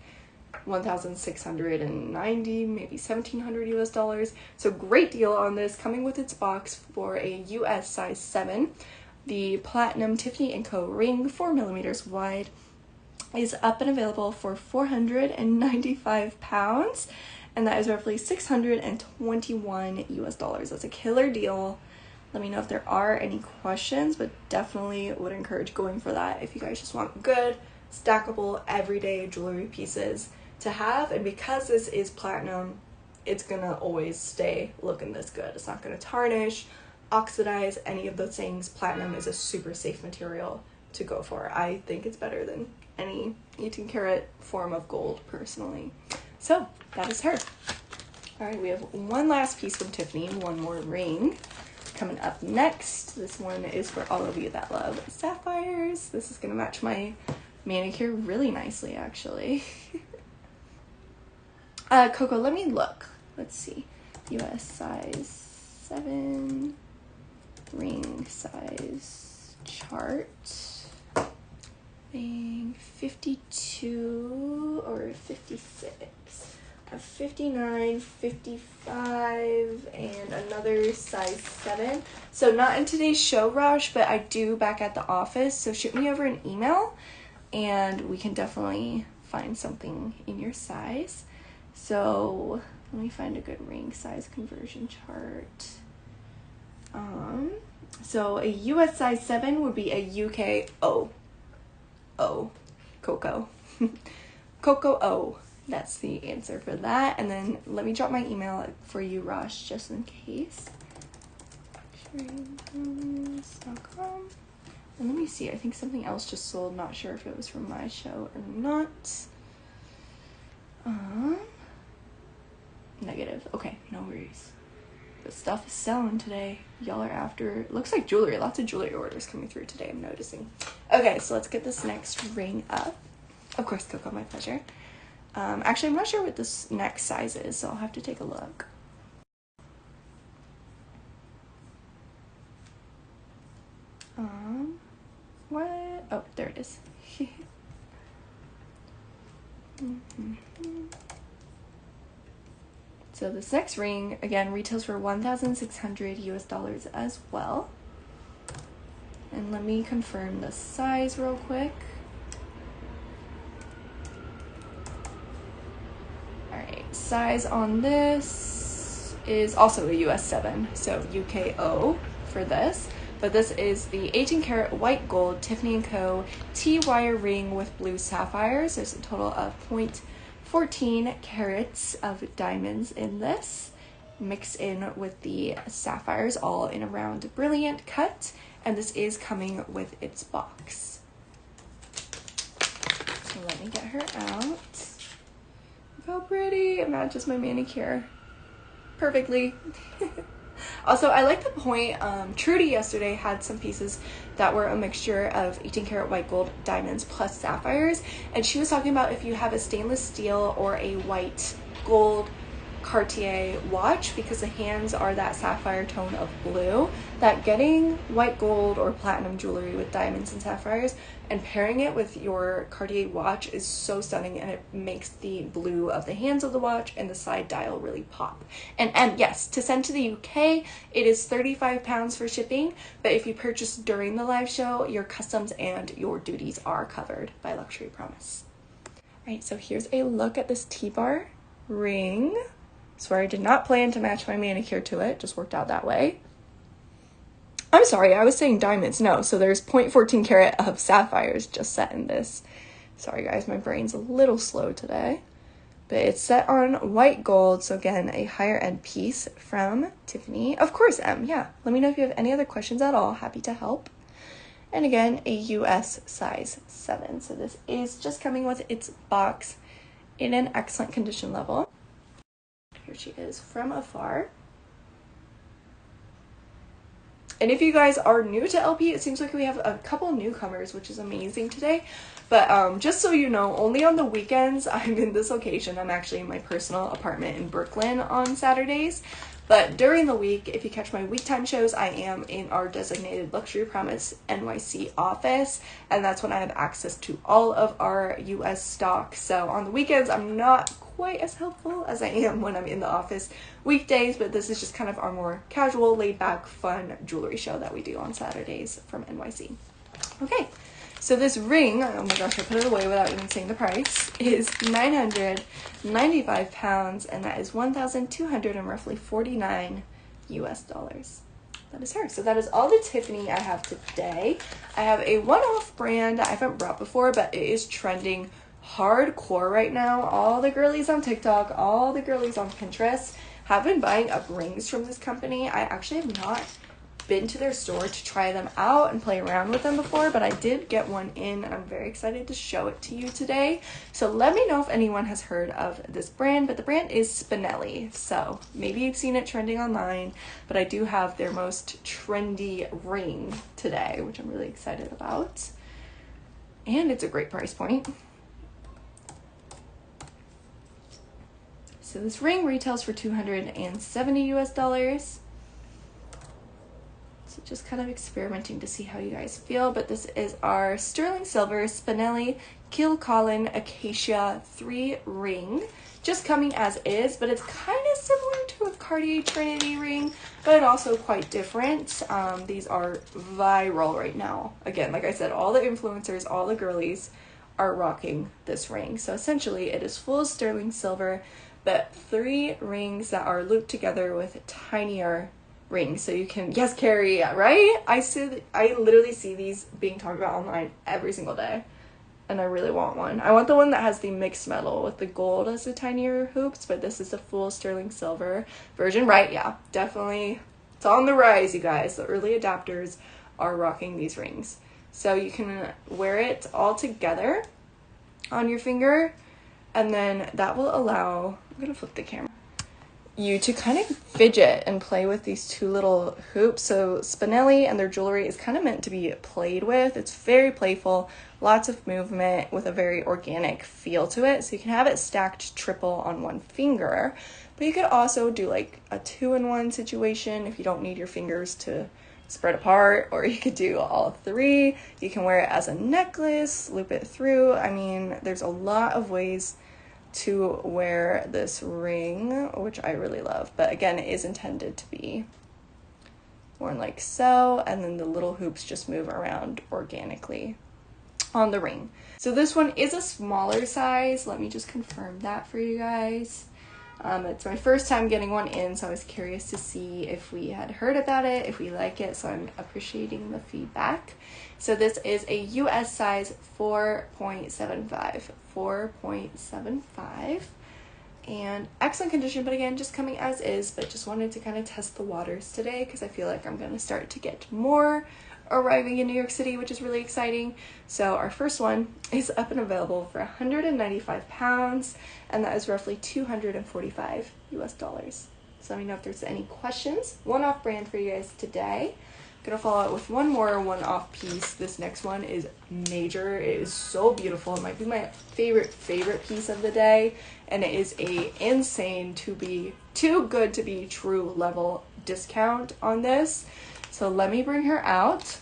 1,690, maybe 1,700 US dollars. So great deal on this, coming with its box for a US size 7. The platinum Tiffany & Co ring, 4 millimeters wide, is up and available for 495 pounds, and that is roughly 621 US dollars. That's a killer deal. Let me know if there are any questions, but definitely would encourage going for that if you guys just want good, stackable, everyday jewelry pieces to have. And because this is platinum, it's gonna always stay looking this good. It's not gonna tarnish, oxidize, any of those things. Platinum is a super safe material to go for. I think it's better than any 18 karat form of gold personally. So that is her. All right, we have one last piece from Tiffany, one more ring coming up next. This one is for all of you that love sapphires. This is gonna match my manicure really nicely, actually. Coco, let me look. Let's see. US size 7 ring size chart. 52 or 56, a 59, 55, and another size 7. So not in today's show rush, but I do back at the office, so shoot me over an email and we can definitely find something in your size. So let me find a good ring size conversion chart. So a US size 7 would be a UK O. Coco. Coco O. That's the answer for that. And then let me drop my email for you, Rosh, just in case. And let me see, I think something else just sold, not sure if it was from my show or not. Negative. Okay, no worries. The stuff is selling today. Y'all are after, looks like jewelry, lots of jewelry orders coming through today, I'm noticing. Okay, so let's get this next ring up. Of course, Coco, my pleasure. Actually, I'm not sure what this next size is, so I'll have to take a look. What? Oh, there it is. So this next ring, again, retails for $1,600 as well. And let me confirm the size real quick. Alright, size on this is also a US 7, so UKO for this. But this is the 18 karat white gold Tiffany Co T-wire ring with blue sapphires. There's a total of 0.14 carats of diamonds in this, mixed in with the sapphires, all in a round brilliant cut. And this is coming with its box. So let me get her out. Look how pretty, it matches my manicure perfectly. Also, I like the point, Trudy yesterday had some pieces that were a mixture of 18 karat white gold diamonds plus sapphires, and she was talking about if you have a stainless steel or a white gold Cartier watch, because the hands are that sapphire tone of blue, that getting white gold or platinum jewelry with diamonds and sapphires and pairing it with your Cartier watch is so stunning, and it makes the blue of the hands of the watch and the side dial really pop. And yes, to send to the UK, it is £35 for shipping, but if you purchase during the live show, your customs and your duties are covered by Luxury Promise. All right, so here's a look at this T-bar ring. Swear I did not plan to match my manicure to it, just worked out that way. I'm sorry, I was saying diamonds. No, so there's 0.14 karat of sapphires just set in this. Sorry guys, my brain's a little slow today. But it's set on white gold, so again, a higher end piece from Tiffany. Of course, M, yeah. Let me know if you have any other questions at all, happy to help. And again, a US size 7. So this is just coming with its box in an excellent condition level. Here she is from afar. And if you guys are new to LP, it seems like we have a couple newcomers, which is amazing today. But just so you know, only on the weekends I'm in this location. I'm actually in my personal apartment in Brooklyn on Saturdays. But during the week, if you catch my week time shows, I am in our designated Luxury Promise NYC office, and that's when I have access to all of our US stock. So on the weekends, I'm not quite as helpful as I am when I'm in the office weekdays, but this is just kind of our more casual, laid back, fun jewelry show that we do on Saturdays from NYC. Okay. So this ring, oh my gosh, I put it away without even saying the price, is 995 pounds, and that is 1,200 and roughly 49 US dollars. That is her. So that is all the Tiffany I have today. I have a one-off brand I haven't brought before, but it is trending hardcore right now. All the girlies on TikTok, all the girlies on Pinterest have been buying up rings from this company. I actually have not been to their store to try them out and play around with them before, but I did get one in, and I'm very excited to show it to you today. So let me know if anyone has heard of this brand, but the brand is Spinelli. So maybe you've seen it trending online, but I do have their most trendy ring today, which I'm really excited about. And it's a great price point. So this ring retails for 270 US dollars. So just kind of experimenting to see how you guys feel, but this is our sterling silver Spinelli Kilcolin Acacia 3 ring, just coming as is, but it's kind of similar to a Cartier Trinity ring, but also quite different. These are viral right now. Again, like I said, all the influencers, all the girlies are rocking this ring. So essentially it is full sterling silver, but 3 rings that are looped together with tinier rings, so you can, yes, Carrie, right? I literally see these being talked about online every single day, and I really want one. I want the one that has the mixed metal with the gold as the tinier hoops, but this is the full sterling silver version, right? Yeah, definitely. It's on the rise, you guys. The early adapters are rocking these rings. So you can wear it all together on your finger, and then that will allow, I'm gonna flip the camera, you to kind of fidget and play with these two little hoops. So Spinelli and their jewelry is kind of meant to be played with. It's very playful, lots of movement with a very organic feel to it. So you can have it stacked triple on one finger, but you could also do like a 2-in-1 situation if you don't need your fingers to spread apart, or you could do all 3. You can wear it as a necklace, loop it through. I mean, there's a lot of ways to wear this ring, which I really love, but again, it is intended to be worn like so, and then the little hoops just move around organically on the ring. So this one is a smaller size. Let me just confirm that for you guys. It's my first time getting one in, so I was curious to see if we had heard about it, if we like it, so I'm appreciating the feedback. So this is a US size 4.75, 4.75, and excellent condition, but again, just coming as is, but just wanted to kind of test the waters today because I feel like I'm going to start to get more arriving in New York City, which is really exciting. So our first one is up and available for 195 pounds, and that is roughly 245 US dollars. So let me know if there's any questions. One off brand for you guys today. I'm gonna follow it with one more one-off piece. This next one is major. It is so beautiful. It might be my favorite piece of the day, and it is a insane too good to be true level discount on this. So let me bring her out.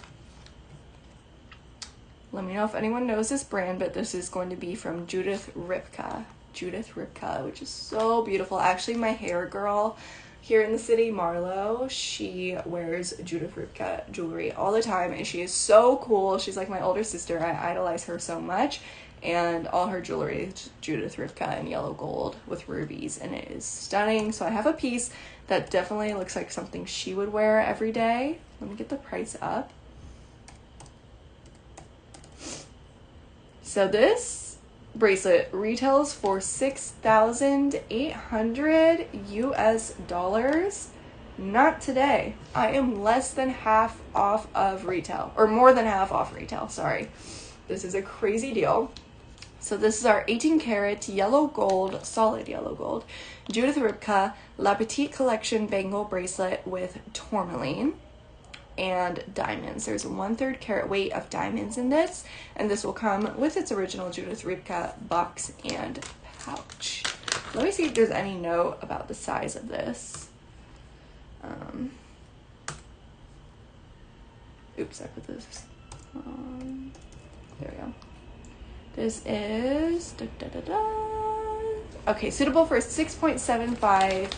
Let me know if anyone knows this brand, but this is going to be from Judith Ripka. Judith Ripka, which is so beautiful. Actually, my hair girl here in the city, Marlo, she wears Judith Ripka jewelry all the time, and she is so cool. She's like my older sister. I idolize her so much, and all her jewelry is Judith Ripka in yellow gold with rubies, and it is stunning. So I have a piece that definitely looks like something she would wear every day. Let me get the price up. So this bracelet retails for 6,800 US dollars. Not today. I am less than half off of retail, or more than half off retail, sorry. This is a crazy deal. So this is our 18 karat yellow gold, solid yellow gold, Judith Ripka La Petite Collection bangle bracelet with tourmaline and diamonds. There's a 1/3 carat weight of diamonds in this, and this will come with its original Judith Ripka box and pouch. Let me see if there's any note about the size of this. Oops, I put this on. There we go. This is okay, suitable for a 6.75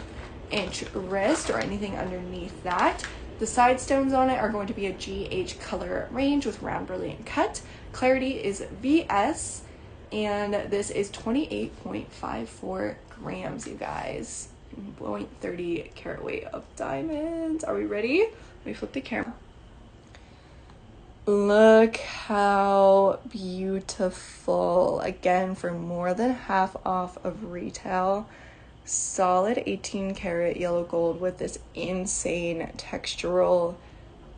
inch wrist or anything underneath that. The side stones on it are going to be a GH color range with round brilliant cut. Clarity is VS, and this is 28.54 grams, you guys. 0.30 carat weight of diamonds. Are we ready? Let me flip the camera. Look how beautiful. Again, for more than half off of retail. Solid 18 karat yellow gold with this insane textural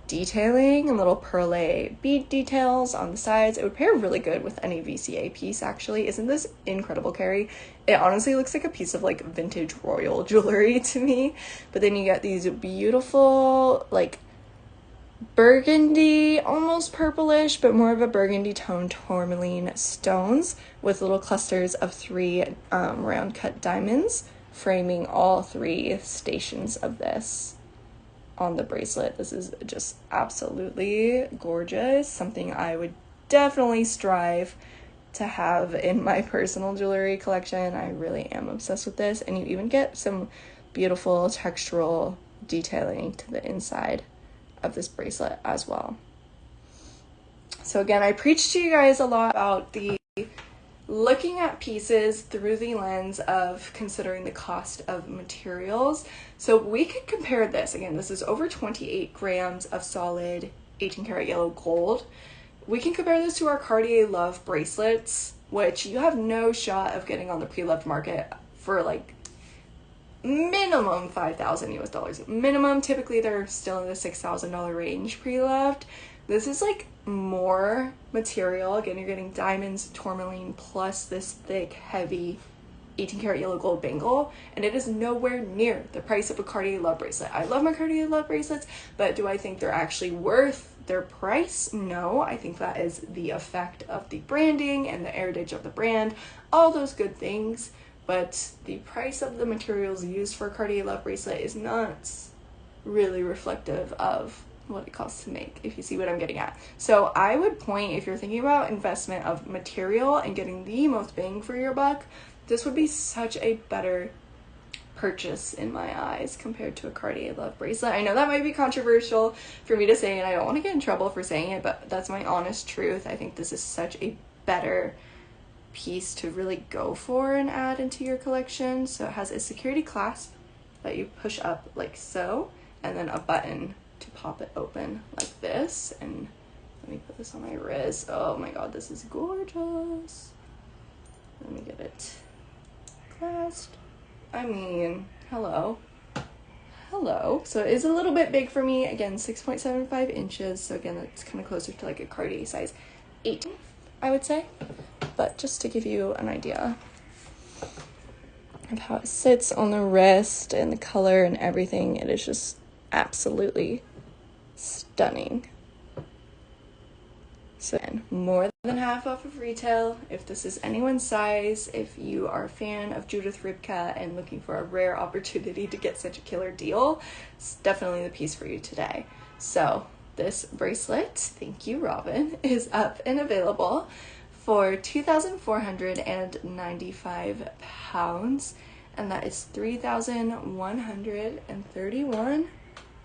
detailing and little perle bead details on the sides. It would pair really good with any VCA piece, actually. Isn't this incredible, Carrie? It honestly looks like a piece of like vintage royal jewelry to me. But then you get these beautiful like burgundy, almost purplish, but more of a burgundy tone tourmaline stones with little clusters of 3 round cut diamonds framing all 3 stations of this on the bracelet. This is just absolutely gorgeous. Something I would definitely strive to have in my personal jewelry collection. I really am obsessed with this, and you even get some beautiful textural detailing to the inside of this bracelet as well. So again, I preach to you guys a lot about the looking at pieces through the lens of considering the cost of materials. So we could compare this. Again, this is over 28 grams of solid 18 karat yellow gold. We can compare this to our Cartier Love bracelets, which you have no shot of getting on the pre-loved market for like minimum 5,000 US dollars. Minimum, typically they're still in the $6,000 range pre-loved. This is like more material. Again, you're getting diamonds, tourmaline, plus this thick, heavy 18 karat yellow gold bangle, and it is nowhere near the price of a Cartier Love bracelet. I love my Cartier Love bracelets, but do I think they're actually worth their price? No, I think that is the effect of the branding and the heritage of the brand, all those good things, but the price of the materials used for a Cartier Love bracelet is not really reflective of what it costs to make, if you see what I'm getting at. So I would point, if you're thinking about investment of material and getting the most bang for your buck, this would be such a better purchase in my eyes compared to a Cartier Love bracelet. I know that might be controversial for me to say, and I don't want to get in trouble for saying it, but that's my honest truth. I think this is such a better piece to really go for and add into your collection. So it has a security clasp that you push up like so, and then a button to pop it open like this. And let me put this on my wrist. Oh my god, this is gorgeous. Let me get it clasped. I mean, hello. So it is a little bit big for me. Again, 6.75 inches. So again, it's kind of closer to like a Cartier size 8, I would say. But just to give you an idea of how it sits on the wrist and the color and everything, it is just absolutely stunning. So more than half off of retail. If this is anyone's size, if you are a fan of Judith Ripka and looking for a rare opportunity to get such a killer deal, it's definitely the piece for you today. So this bracelet, thank you Robin, is up and available for 2,495 pounds, and that is 3,131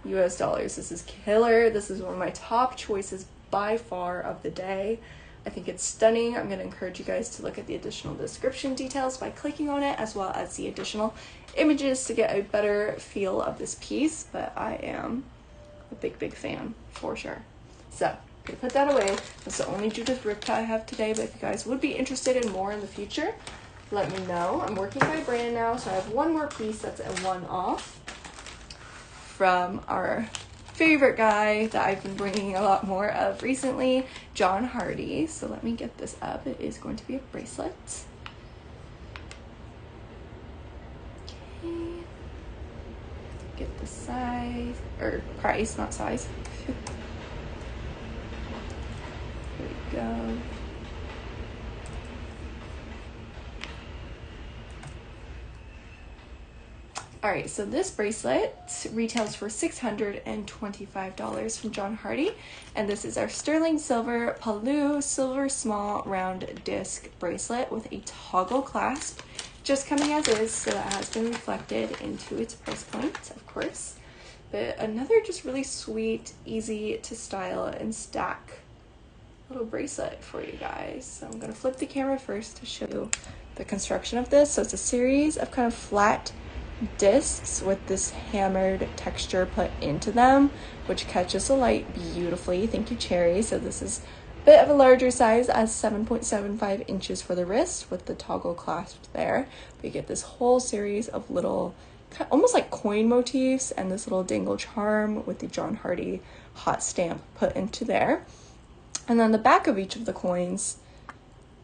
US dollars. This is killer. This is one of my top choices by far of the day. I think it's stunning. I'm going to encourage you guys to look at the additional description details by clicking on it, as well as the additional images to get a better feel of this piece, but I am a big fan for sure. So I'm going to put that away. That's the only Judith Ripka I have today, but if you guys would be interested in more in the future, let me know. I'm working by brand now, so I have one more piece that's a one-off from our favorite guy that I've been bringing a lot more of recently, John Hardy. So let me get this up. It is going to be a bracelet. Okay. Get the size, or price, not size. Here we go. Alright, so this bracelet retails for $625 from John Hardy, and this is our sterling silver Palou silver small round disc bracelet with a toggle clasp, just coming as is, so that has been reflected into its price point, of course. But another just really sweet, easy to style and stack little bracelet for you guys. So I'm going to flip the camera first to show you the construction of this. So it's a series of kind of flat discs with this hammered texture put into them, which catches the light beautifully. Thank you, Cherry. So this is a bit of a larger size, as 7.75 inches for the wrist with the toggle clasp there. We get this whole series of little almost like coin motifs and this little dangle charm with the John Hardy hot stamp put into there. And then the back of each of the coins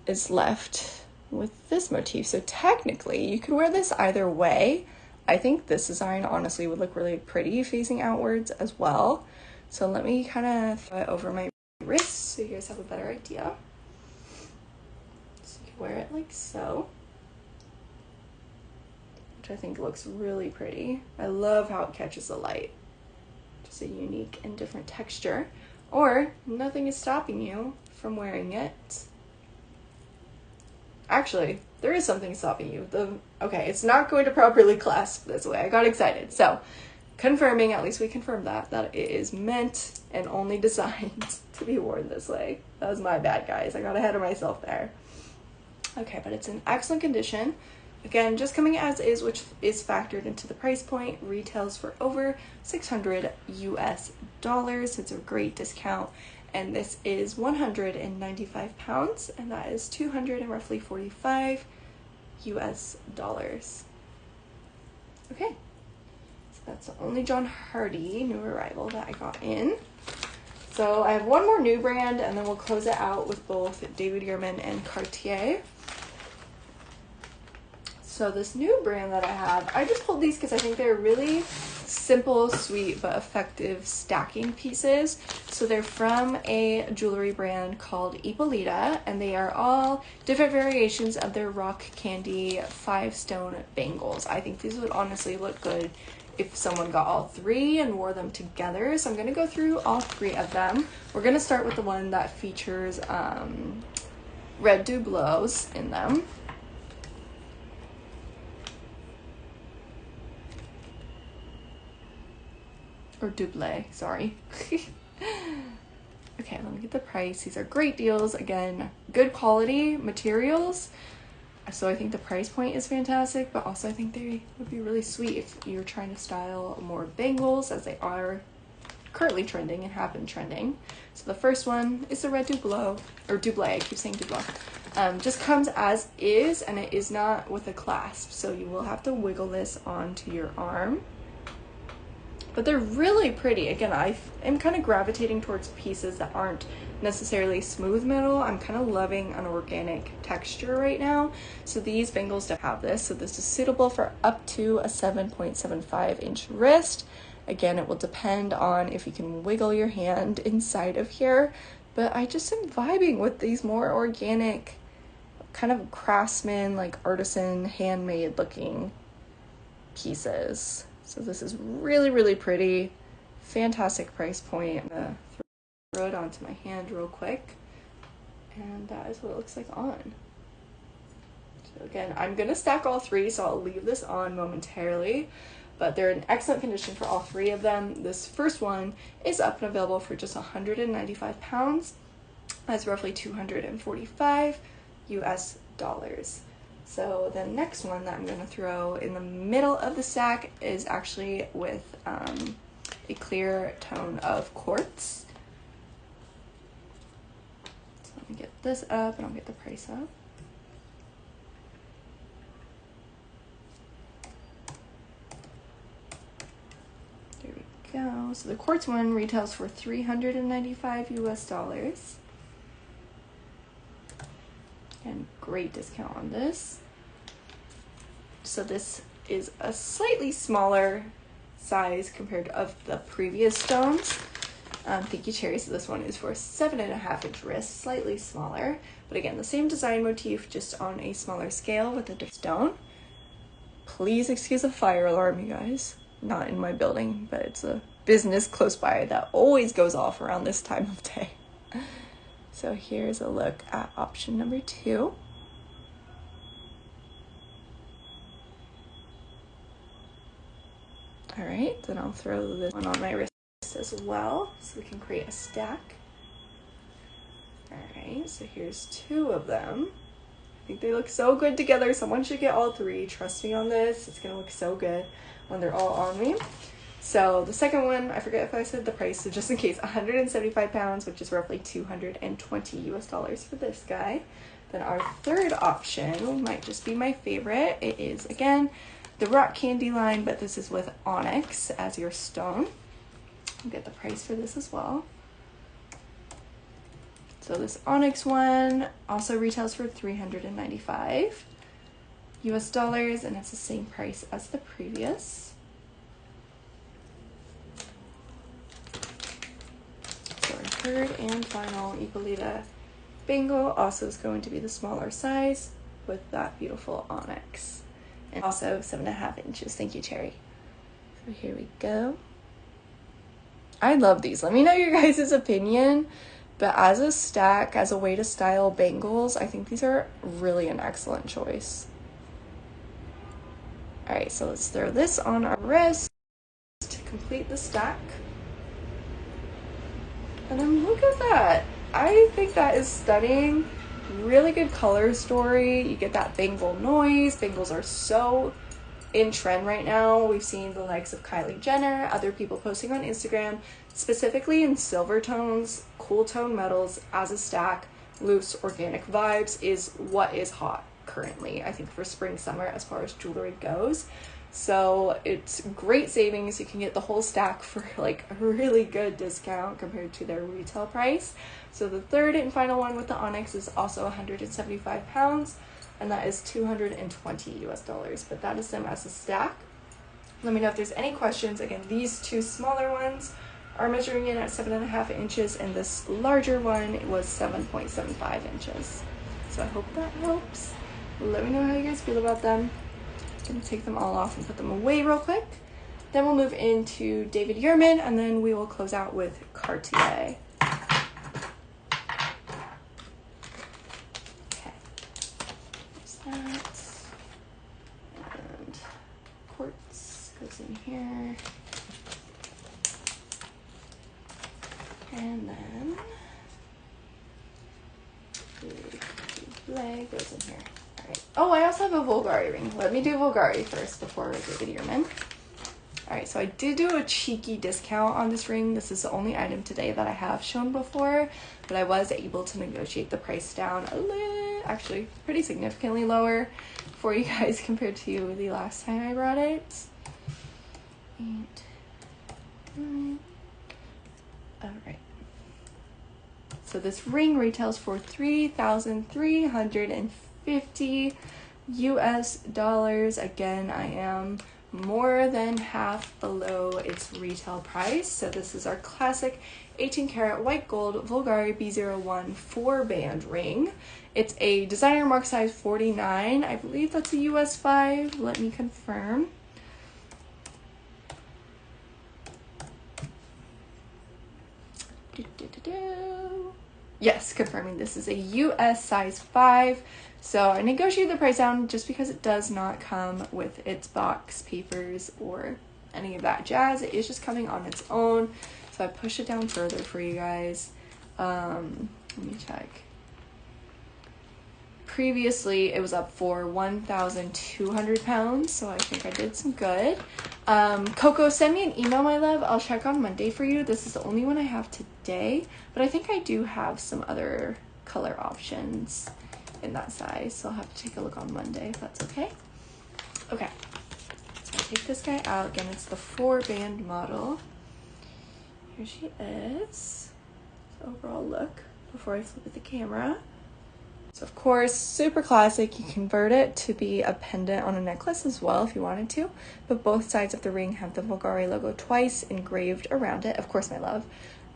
is left with this motif. So technically you could wear this either way. I think this design honestly would look really pretty facing outwards as well. So let me kind of throw it over my wrist so you guys have a better idea. So you can wear it like so, which I think looks really pretty. I love how it catches the light. Just a unique and different texture. Or nothing is stopping you from wearing it. Actually, there is something stopping you. Okay, it's not going to properly clasp this way. I got excited. So, confirming, at least we confirmed that it is meant and only designed to be worn this way. That was my bad, guys. I got ahead of myself there. Okay, but it's in excellent condition. Again, just coming as is, which is factored into the price point, retails for over 600 US dollars. It's a great discount. And this is 195 pounds, and that is 245 US dollars. Okay, so that's the only John Hardy new arrival that I got in. So I have one more new brand, and then we'll close it out with both David Yurman and Cartier. So this new brand that I have, I just pulled these because I think they're really simple, sweet, but effective stacking pieces. So they're from a jewelry brand called Eita, and they are all different variations of their rock candy 5-stone bangles. I think these would honestly look good if someone got all 3 and wore them together. So I'm going to go through all 3 of them. We're going to start with the one that features red doubloons in them. Or double, sorry. Okay, let me get the price. These are great deals. Again, good quality materials. So I think the price point is fantastic, but also I think they would be really sweet if you're trying to style more bangles, as they are currently trending and have been trending. So the first one is the red doubloon, or double, I keep saying doubloon. Just comes as is, and it is not with a clasp, so you will have to wiggle this onto your arm. But they're really pretty. Again, I am kind of gravitating towards pieces that aren't necessarily smooth metal. I'm kind of loving an organic texture right now. So these bangles don't have this. So this is suitable for up to a 7.75 inch wrist. Again, it will depend on if you can wiggle your hand inside of here. But I just am vibing with these more organic, kind of craftsman, like artisan, handmade looking pieces. So this is really, really pretty, fantastic price point. I'm gonna throw it onto my hand real quick, and that is what it looks like on. So again, I'm gonna stack all 3, so I'll leave this on momentarily, but they're in excellent condition for all 3 of them. This first one is up and available for just 195 pounds. That's roughly 245 US dollars. So the next one that I'm going to throw in the middle of the stack is actually with a clear tone of quartz. So let me get this up and I'll get the price up. There we go. So the quartz one retails for 395 US dollars. And great discount on this. So this is a slightly smaller size compared to of the previous stones. Thank you, Cherry. So this one is for 7.5 inch wrist, slightly smaller, but again, the same design motif, just on a smaller scale with a different stone. Please excuse a fire alarm, you guys. Not in my building, but it's a business close by that always goes off around this time of day. So here's a look at option number 2. All right, then I'll throw this one on my wrist as well, so we can create a stack. All right, so here's 2 of them. I think they look so good together. Someone should get all 3. Trust me on this. It's gonna look so good when they're all on me. So the second one, I forget if I said the price, so just in case, 175 pounds, which is roughly 220 US dollars for this guy. Then our third option might just be my favorite. It is, again, the rock candy line, but this is with onyx as your stone. I'll get the price for this as well. So this onyx one also retails for 395 US dollars, and it's the same price as the previous. Third and final Eita bangle also is going to be the smaller size with that beautiful onyx, and also 7.5 inches. Thank you, Cherry. So here we go. I love these. Let me know your guys' opinion, but as a stack, as a way to style bangles, I think these are really an excellent choice. All right, so let's throw this on our wrist to complete the stack. And then look at that. I think that is stunning. Really good color story. You get that bangle noise. Bangles are so in trend right now. We've seen the likes of Kylie Jenner, other people posting on Instagram, specifically in silver tones, cool tone metals as a stack. Loose organic vibes is what is hot currently, I think, for spring summer as far as jewelry goes. So it's great savings. You can get the whole stack for like a really good discount compared to their retail price. So the third and final one with the onyx is also 175 pounds, and that is $220 US, but that is them as a stack. Let me know if there's any questions. Again, these two smaller ones are measuring in at 7.5 inches, and this larger one was 7.75 inches. So I hope that helps. Let me know how you guys feel about them. I'm gonna take them all off and put them away real quick. Then we'll move into David Yurman, and then we will close out with Cartier. Okay, there's that. And quartz goes in here. And then the leg goes in here. Alright. Oh, I also have a Bulgari ring. Let me do Bulgari first before we do David Yurman. Alright, so I did do a cheeky discount on this ring. This is the only item today that I have shown before, but I was able to negotiate the price down a little, actually pretty significantly lower for you guys compared to the last time I brought it. 8, 9. Alright. So this ring retails for $3,350 US. Again, I am more than half below its retail price. So this is our classic 18 karat white gold Bulgari B01 4-band ring. It's a designer mark size 49. I believe that's a US 5. Let me confirm. Yes, confirming this is a US size 5. So I negotiated the price down just because it does not come with its box papers or any of that jazz. It is just coming on its own. So I pushed it down further for you guys. Let me check. Previously, it was up for 1,200 pounds, so I think I did some good. Coco, send me an email, my love. I'll check on Monday for you. This is the only one I have today, but I think I do have some other color options in that size, so I'll have to take a look on Monday if that's okay. Okay, so I take this guy out. Again, it's the 4-band model. Here she is. So overall look before I flip at the camera. So of course, super classic. You convert it to be a pendant on a necklace as well if you wanted to, but both sides of the ring have the Bulgari logo twice engraved around it, of course, my love,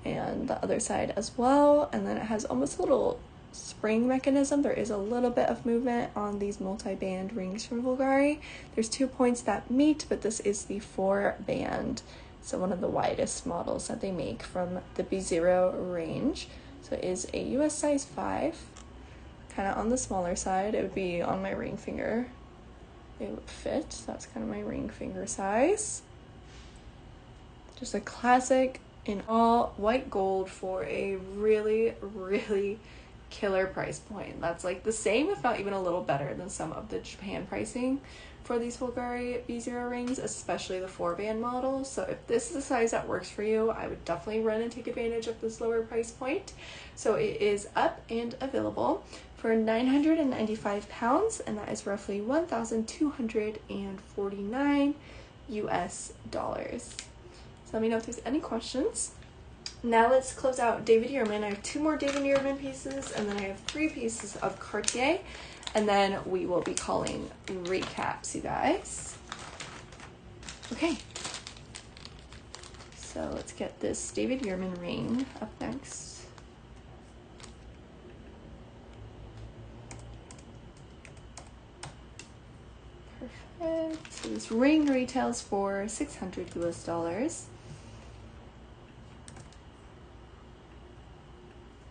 and the other side as well. And then it has almost a little spring mechanism. There is a little bit of movement on these multi-band rings from Bulgari. There's 2 points that meet, but this is the 4-band, so one of the widest models that they make from the B0 range. So it is a US size 5. Kind of on the smaller side. It would be on my ring finger. It would fit. So that's kind of my ring finger size. Just a classic in all white gold for a really, really killer price point. That's like the same, if not even a little better than some of the Japan pricing for these Bulgari B0 rings, especially the 4-band model. So if this is a size that works for you, I would definitely run and take advantage of this lower price point. So it is up and available for 995 pounds, and that is roughly 1,249 US dollars. So let me know if there's any questions. Now let's close out David Yurman. I have 2 more David Yurman pieces, and then I have 3 pieces of Cartier, and then we will be calling recaps, you guys. Okay. So let's get this David Yurman ring up next. Perfect. So this ring retails for 600 US dollars.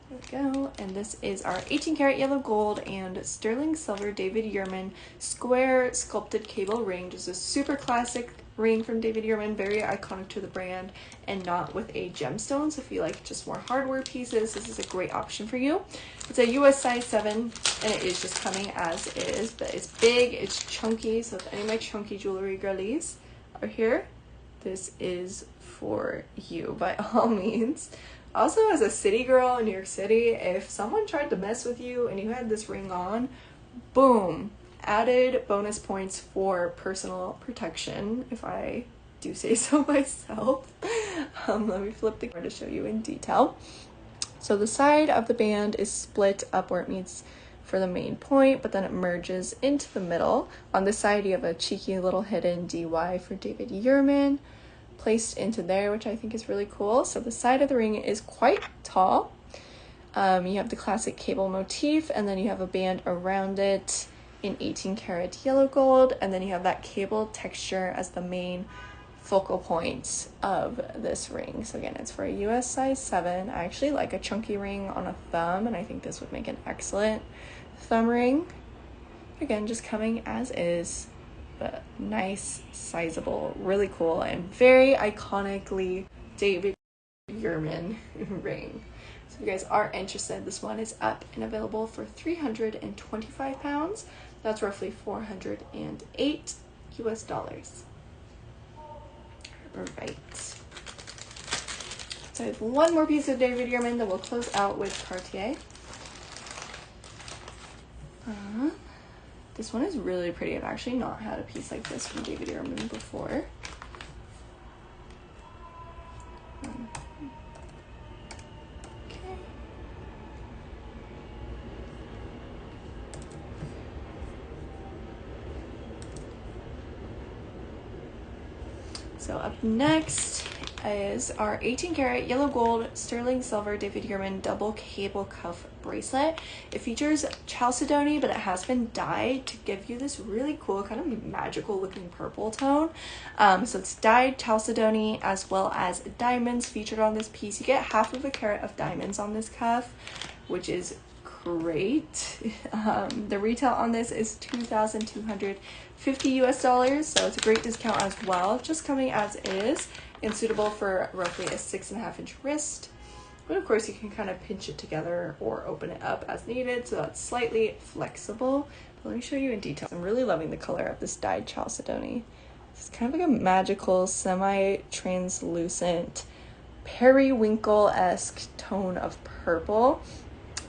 There we go. And this is our 18 karat yellow gold and sterling silver David Yurman square sculpted cable ring. Just a super classic ring from David Yurman, very iconic to the brand, and not with a gemstone. So if you like just more hardware pieces, this is a great option for you. It's a US size 7, and it is just coming as is, but it's big, it's chunky. So if any of my chunky jewelry girlies are here, this is for you by all means. Also, as a city girl in New York City, if someone tried to mess with you and you had this ring on, boom, added bonus points for personal protection, if I do say so myself. Let me flip the camera to show you in detail. So the side of the band is split up where it meets for the main point, but then it merges into the middle. On this side, you have a cheeky little hidden DY for David Yurman placed into there, which I think is really cool. So the side of the ring is quite tall. You have the classic cable motif, and then you have a band around it in 18 karat yellow gold, and then you have that cable texture as the main focal point of this ring. So again, it's for a US size 7. I actually like a chunky ring on a thumb, and I think this would make an excellent thumb ring. Again, just coming as is, but nice, sizable, really cool, and very iconically David Yurman ring. So if you guys are interested, this one is up and available for £325. That's roughly 408 US dollars. Right. So I have one more piece of David Yurman that we'll close out with Cartier. This one is really pretty. I've actually not had a piece like this from David Yurman before. So up next is our 18 karat yellow gold sterling silver David Yurman double cable cuff bracelet. It features chalcedony, but it has been dyed to give you this really cool kind of magical looking purple tone. So it's dyed chalcedony as well as diamonds featured on this piece. You get half of a carat of diamonds on this cuff, which is great. The retail on this is $2,250 US dollars, so it's a great discount as well, just coming as is and suitable for roughly a 6.5 inch wrist. But of course you can kind of pinch it together or open it up as needed, so that's slightly flexible. But let me show you in detail. I'm really loving the color of this dyed chalcedony. It's kind of like a magical semi-translucent periwinkle-esque tone of purple.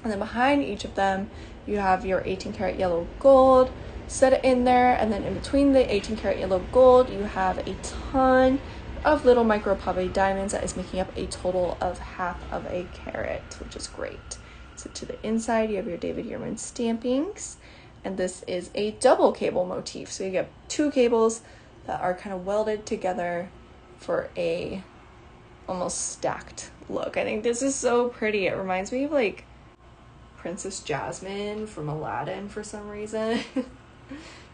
And then behind each of them, you have your 18 karat yellow gold, set it in there, and then in between the 18 karat yellow gold, you have a ton of little micro pave diamonds that is making up a total of half of a carat, which is great. So to the inside, you have your David Yurman stampings, and this is a double cable motif. So you get two cables that are kind of welded together for a almost stacked look. I think this is so pretty. It reminds me of like Princess Jasmine from Aladdin for some reason.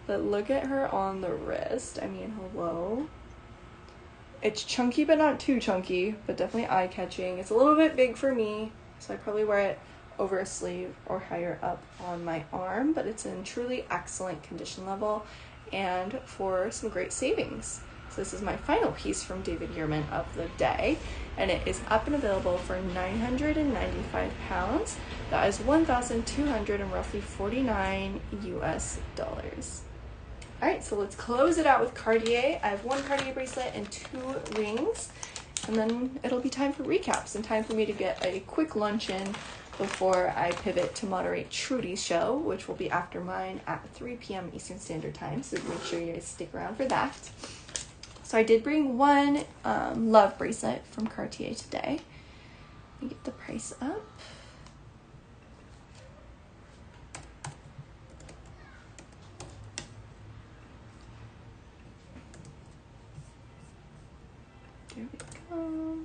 But look at her on the wrist. I mean, hello. It's chunky but not too chunky, but definitely eye-catching. It's a little bit big for me, so I probably wear it over a sleeve or higher up on my arm, but it's in truly excellent condition level and for some great savings. So this is my final piece from David Yurman of the day, and it is up and available for £995. That is 1,200 and roughly 49 US dollars. All right, so let's close it out with Cartier. I have one Cartier bracelet and 2 rings, and then it'll be time for recaps and time for me to get a quick lunch in before I pivot to moderate Trudy's show, which will be after mine at 3 p.m. Eastern Standard Time, so make sure you guys stick around for that. So I did bring one love bracelet from Cartier today. Let me get the price up. There we go.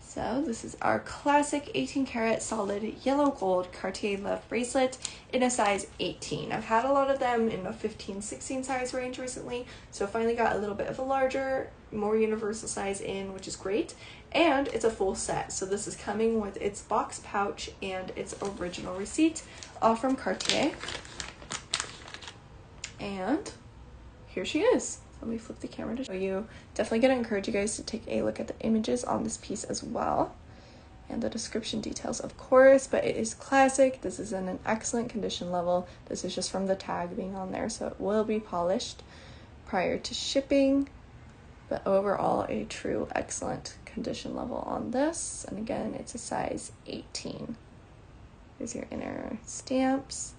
So this is our classic 18 karat solid yellow gold Cartier love bracelet in a size 18. I've had a lot of them in a 15, 16 size range recently, so I finally got a little bit of a larger, more universal size in, which is great. And it's a full set, so this is coming with its box pouch and its original receipt, all from Cartier. And here she is. Let me flip the camera to show you. Definitely gonna encourage you guys to take a look at the images on this piece as well, and the description details, of course, but it is classic. This is in an excellent condition level. This is just from the tag being on there, so it will be polished prior to shipping, but overall a true excellent condition level on this. And again, it's a size 18. Here's your inner stamps.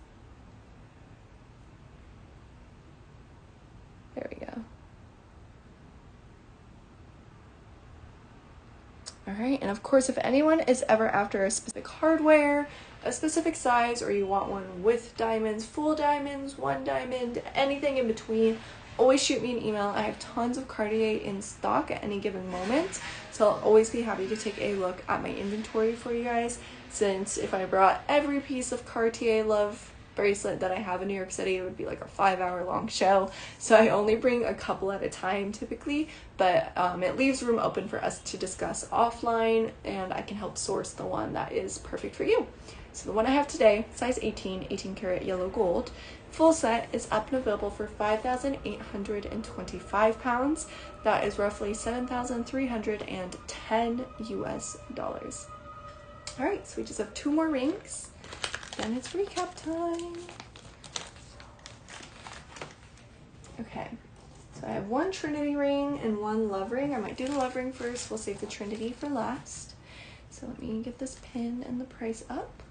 All right, and of course, if anyone is ever after a specific hardware, a specific size, or you want one with diamonds, full diamonds, one diamond, anything in between, always shoot me an email. I have tons of Cartier in stock at any given moment, so I'll always be happy to take a look at my inventory for you guys, since if I brought every piece of Cartier Love bracelet that I have in New York City, it would be like a 5-hour long show. So I only bring a couple at a time typically, but it leaves room open for us to discuss offline, and I can help source the one that is perfect for you. So the one I have today, size 18, 18 karat yellow gold, full set, is up and available for 5,825 pounds. That is roughly 7,310 US dollars. All right, so we just have 2 more rings. Then it's recap time. Okay, so I have 1 Trinity ring and 1 love ring. I might do the love ring first. We'll save the Trinity for last. So let me get this pin and the price up.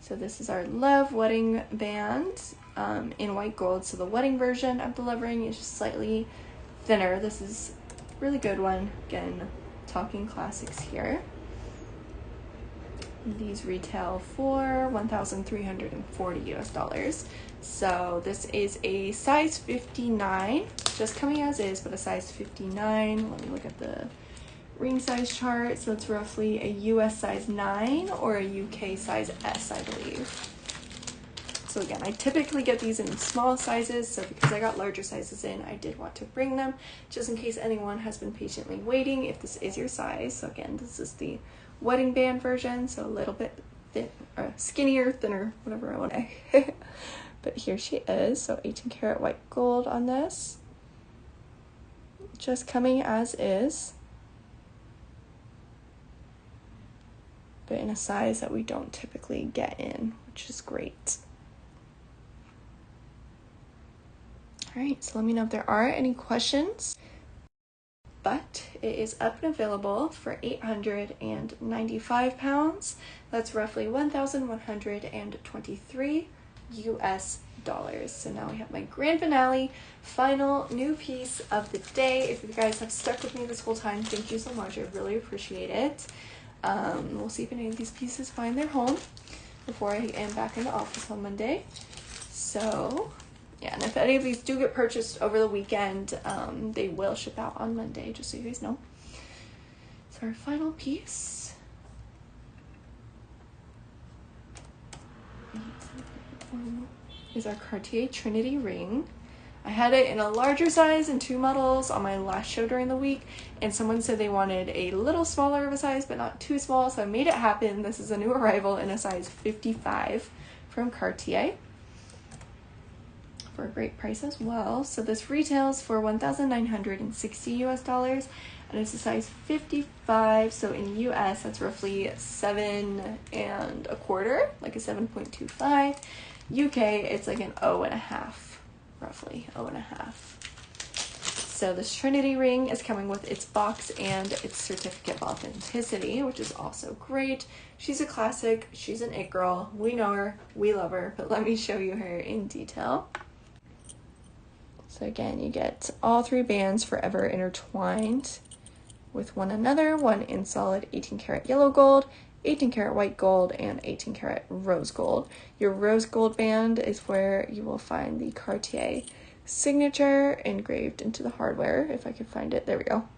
So this is our love wedding band in white gold. So the wedding version of the love ring is just slightly thinner. This is a really good one. Again, talking classics here. These retail for 1,340 US dollars. So this is a size 59, just coming as is, but a size 59. Let me look at the ring size chart. So it's roughly a US size 9 or a UK size S, I believe. So again, I typically get these in small sizes, so because I got larger sizes in, I did want to bring them just in case anyone has been patiently waiting if this is your size. So again, this is the wedding band version, so a little bit thin, or skinnier, thinner, whatever I want to say. But here she is. So 18 karat white gold on this, just coming as is, but in a size that we don't typically get in, which is great. All right, so let me know if there are any questions. But it is up and available for 895 pounds. That's roughly 1,123 US dollars. So now we have my grand finale, final new piece of the day. If you guys have stuck with me this whole time, thank you so much. I really appreciate it. We'll see if any of these pieces find their home before I am back in the office on Monday. So yeah, and if any of these do get purchased over the weekend, they will ship out on Monday, just so you guys know. So our final piece is our Cartier Trinity ring. I had it in a larger size in 2 models on my last show during the week, and someone said they wanted a little smaller of a size, but not too small, so I made it happen. This is a new arrival in a size 55 from Cartier, for a great price as well. So this retails for 1,960 US dollars, and it's a size 55. So in US, that's roughly 7 1/4, like a 7.25. UK, it's like an 0.5, roughly 0.5. So this Trinity ring is coming with its box and its certificate of authenticity, which is also great. She's a classic. She's an it girl. We know her. We love her. But let me show you her in detail. So again, you get all 3 bands forever intertwined with one another, one in solid 18 karat yellow gold, 18 karat white gold, and 18 karat rose gold. Your rose gold band is where you will find the Cartier signature engraved into the hardware, if I can find it. There we go.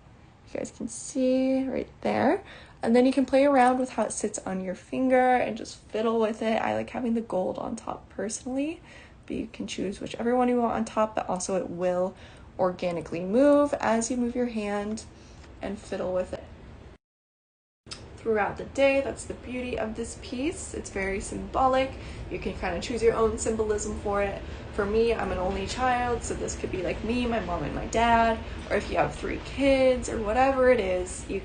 You guys can see right there. And then you can play around with how it sits on your finger and just fiddle with it. I like having the gold on top personally, but you can choose whichever one you want on top, but also it will organically move as you move your hand and fiddle with it throughout the day. That's the beauty of this piece. It's very symbolic. You can kind of choose your own symbolism for it. For me, I'm an only child, so this could be like me, my mom, and my dad, or if you have 3 kids or whatever it is, you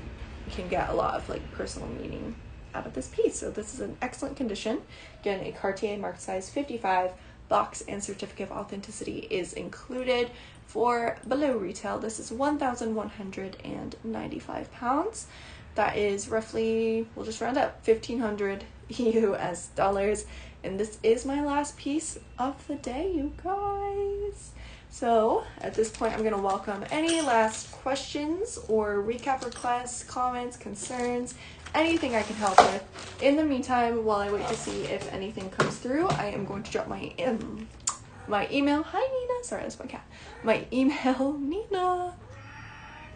can get a lot of like personal meaning out of this piece. So this is in excellent condition. Again, a Cartier marked size 55. Box and certificate of authenticity is included. For below retail, this is 1,195 pounds. That is roughly, we'll just round up, 1,500 US dollars. And this is my last piece of the day, you guys. So at this point, I'm going to welcome any last questions or recap requests, comments, concerns, anything I can help with. In the meantime, while I wait to see if anything comes through, I am going to drop my email. Hi, Nina. Sorry, that's my cat. My email, Nina.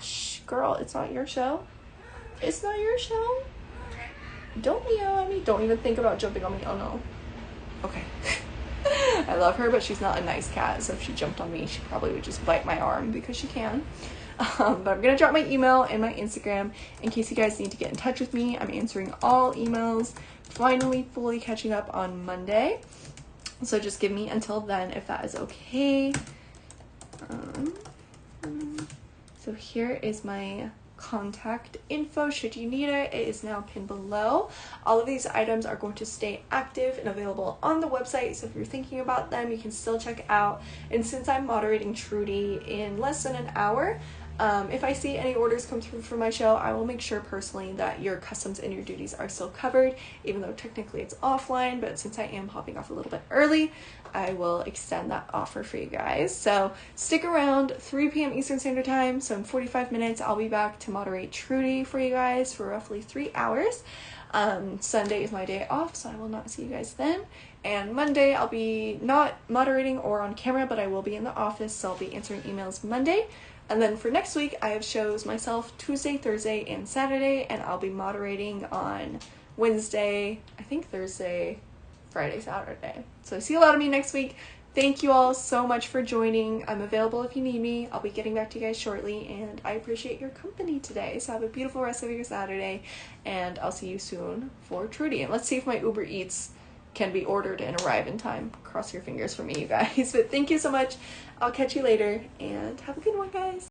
Shh, girl, it's not your show. It's not your show. Don't meow at me. Don't even think about jumping on me. Oh, no. Okay. I love her, but she's not a nice cat, so if she jumped on me, she probably would just bite my arm because she can. But I'm going to drop my email and my Instagram in case you guys need to get in touch with me. I'm answering all emails, finally fully catching up on Monday. So just give me until then if that is okay. So here is my contact info should you need it. It is now pinned below. All of these items are going to stay active and available on the website, so if you're thinking about them, you can still check out. And since I'm moderating Trudy in less than an hour, if I see any orders come through for my show, I will make sure personally that your customs and your duties are still covered, even though technically it's offline. But since I am hopping off a little bit early, I will extend that offer for you guys. So stick around, 3 p.m. Eastern Standard Time. So in 45 minutes, I'll be back to moderate Trudy for you guys for roughly 3 hours. Sunday is my day off, so I will not see you guys then. And Monday, I'll be not moderating or on camera, but I will be in the office, so I'll be answering emails Monday. And then for next week, I have shows myself Tuesday, Thursday, and Saturday, and I'll be moderating on Wednesday, I think Thursday, Friday, Saturday. So see a lot of me next week. Thank you all so much for joining. I'm available if you need me. I'll be getting back to you guys shortly, and I appreciate your company today. So have a beautiful rest of your Saturday, and I'll see you soon for Trudy. And let's see if my Uber Eats can be ordered and arrive in time. Cross your fingers for me, you guys. But thank you so much. I'll catch you later, and have a good one, guys.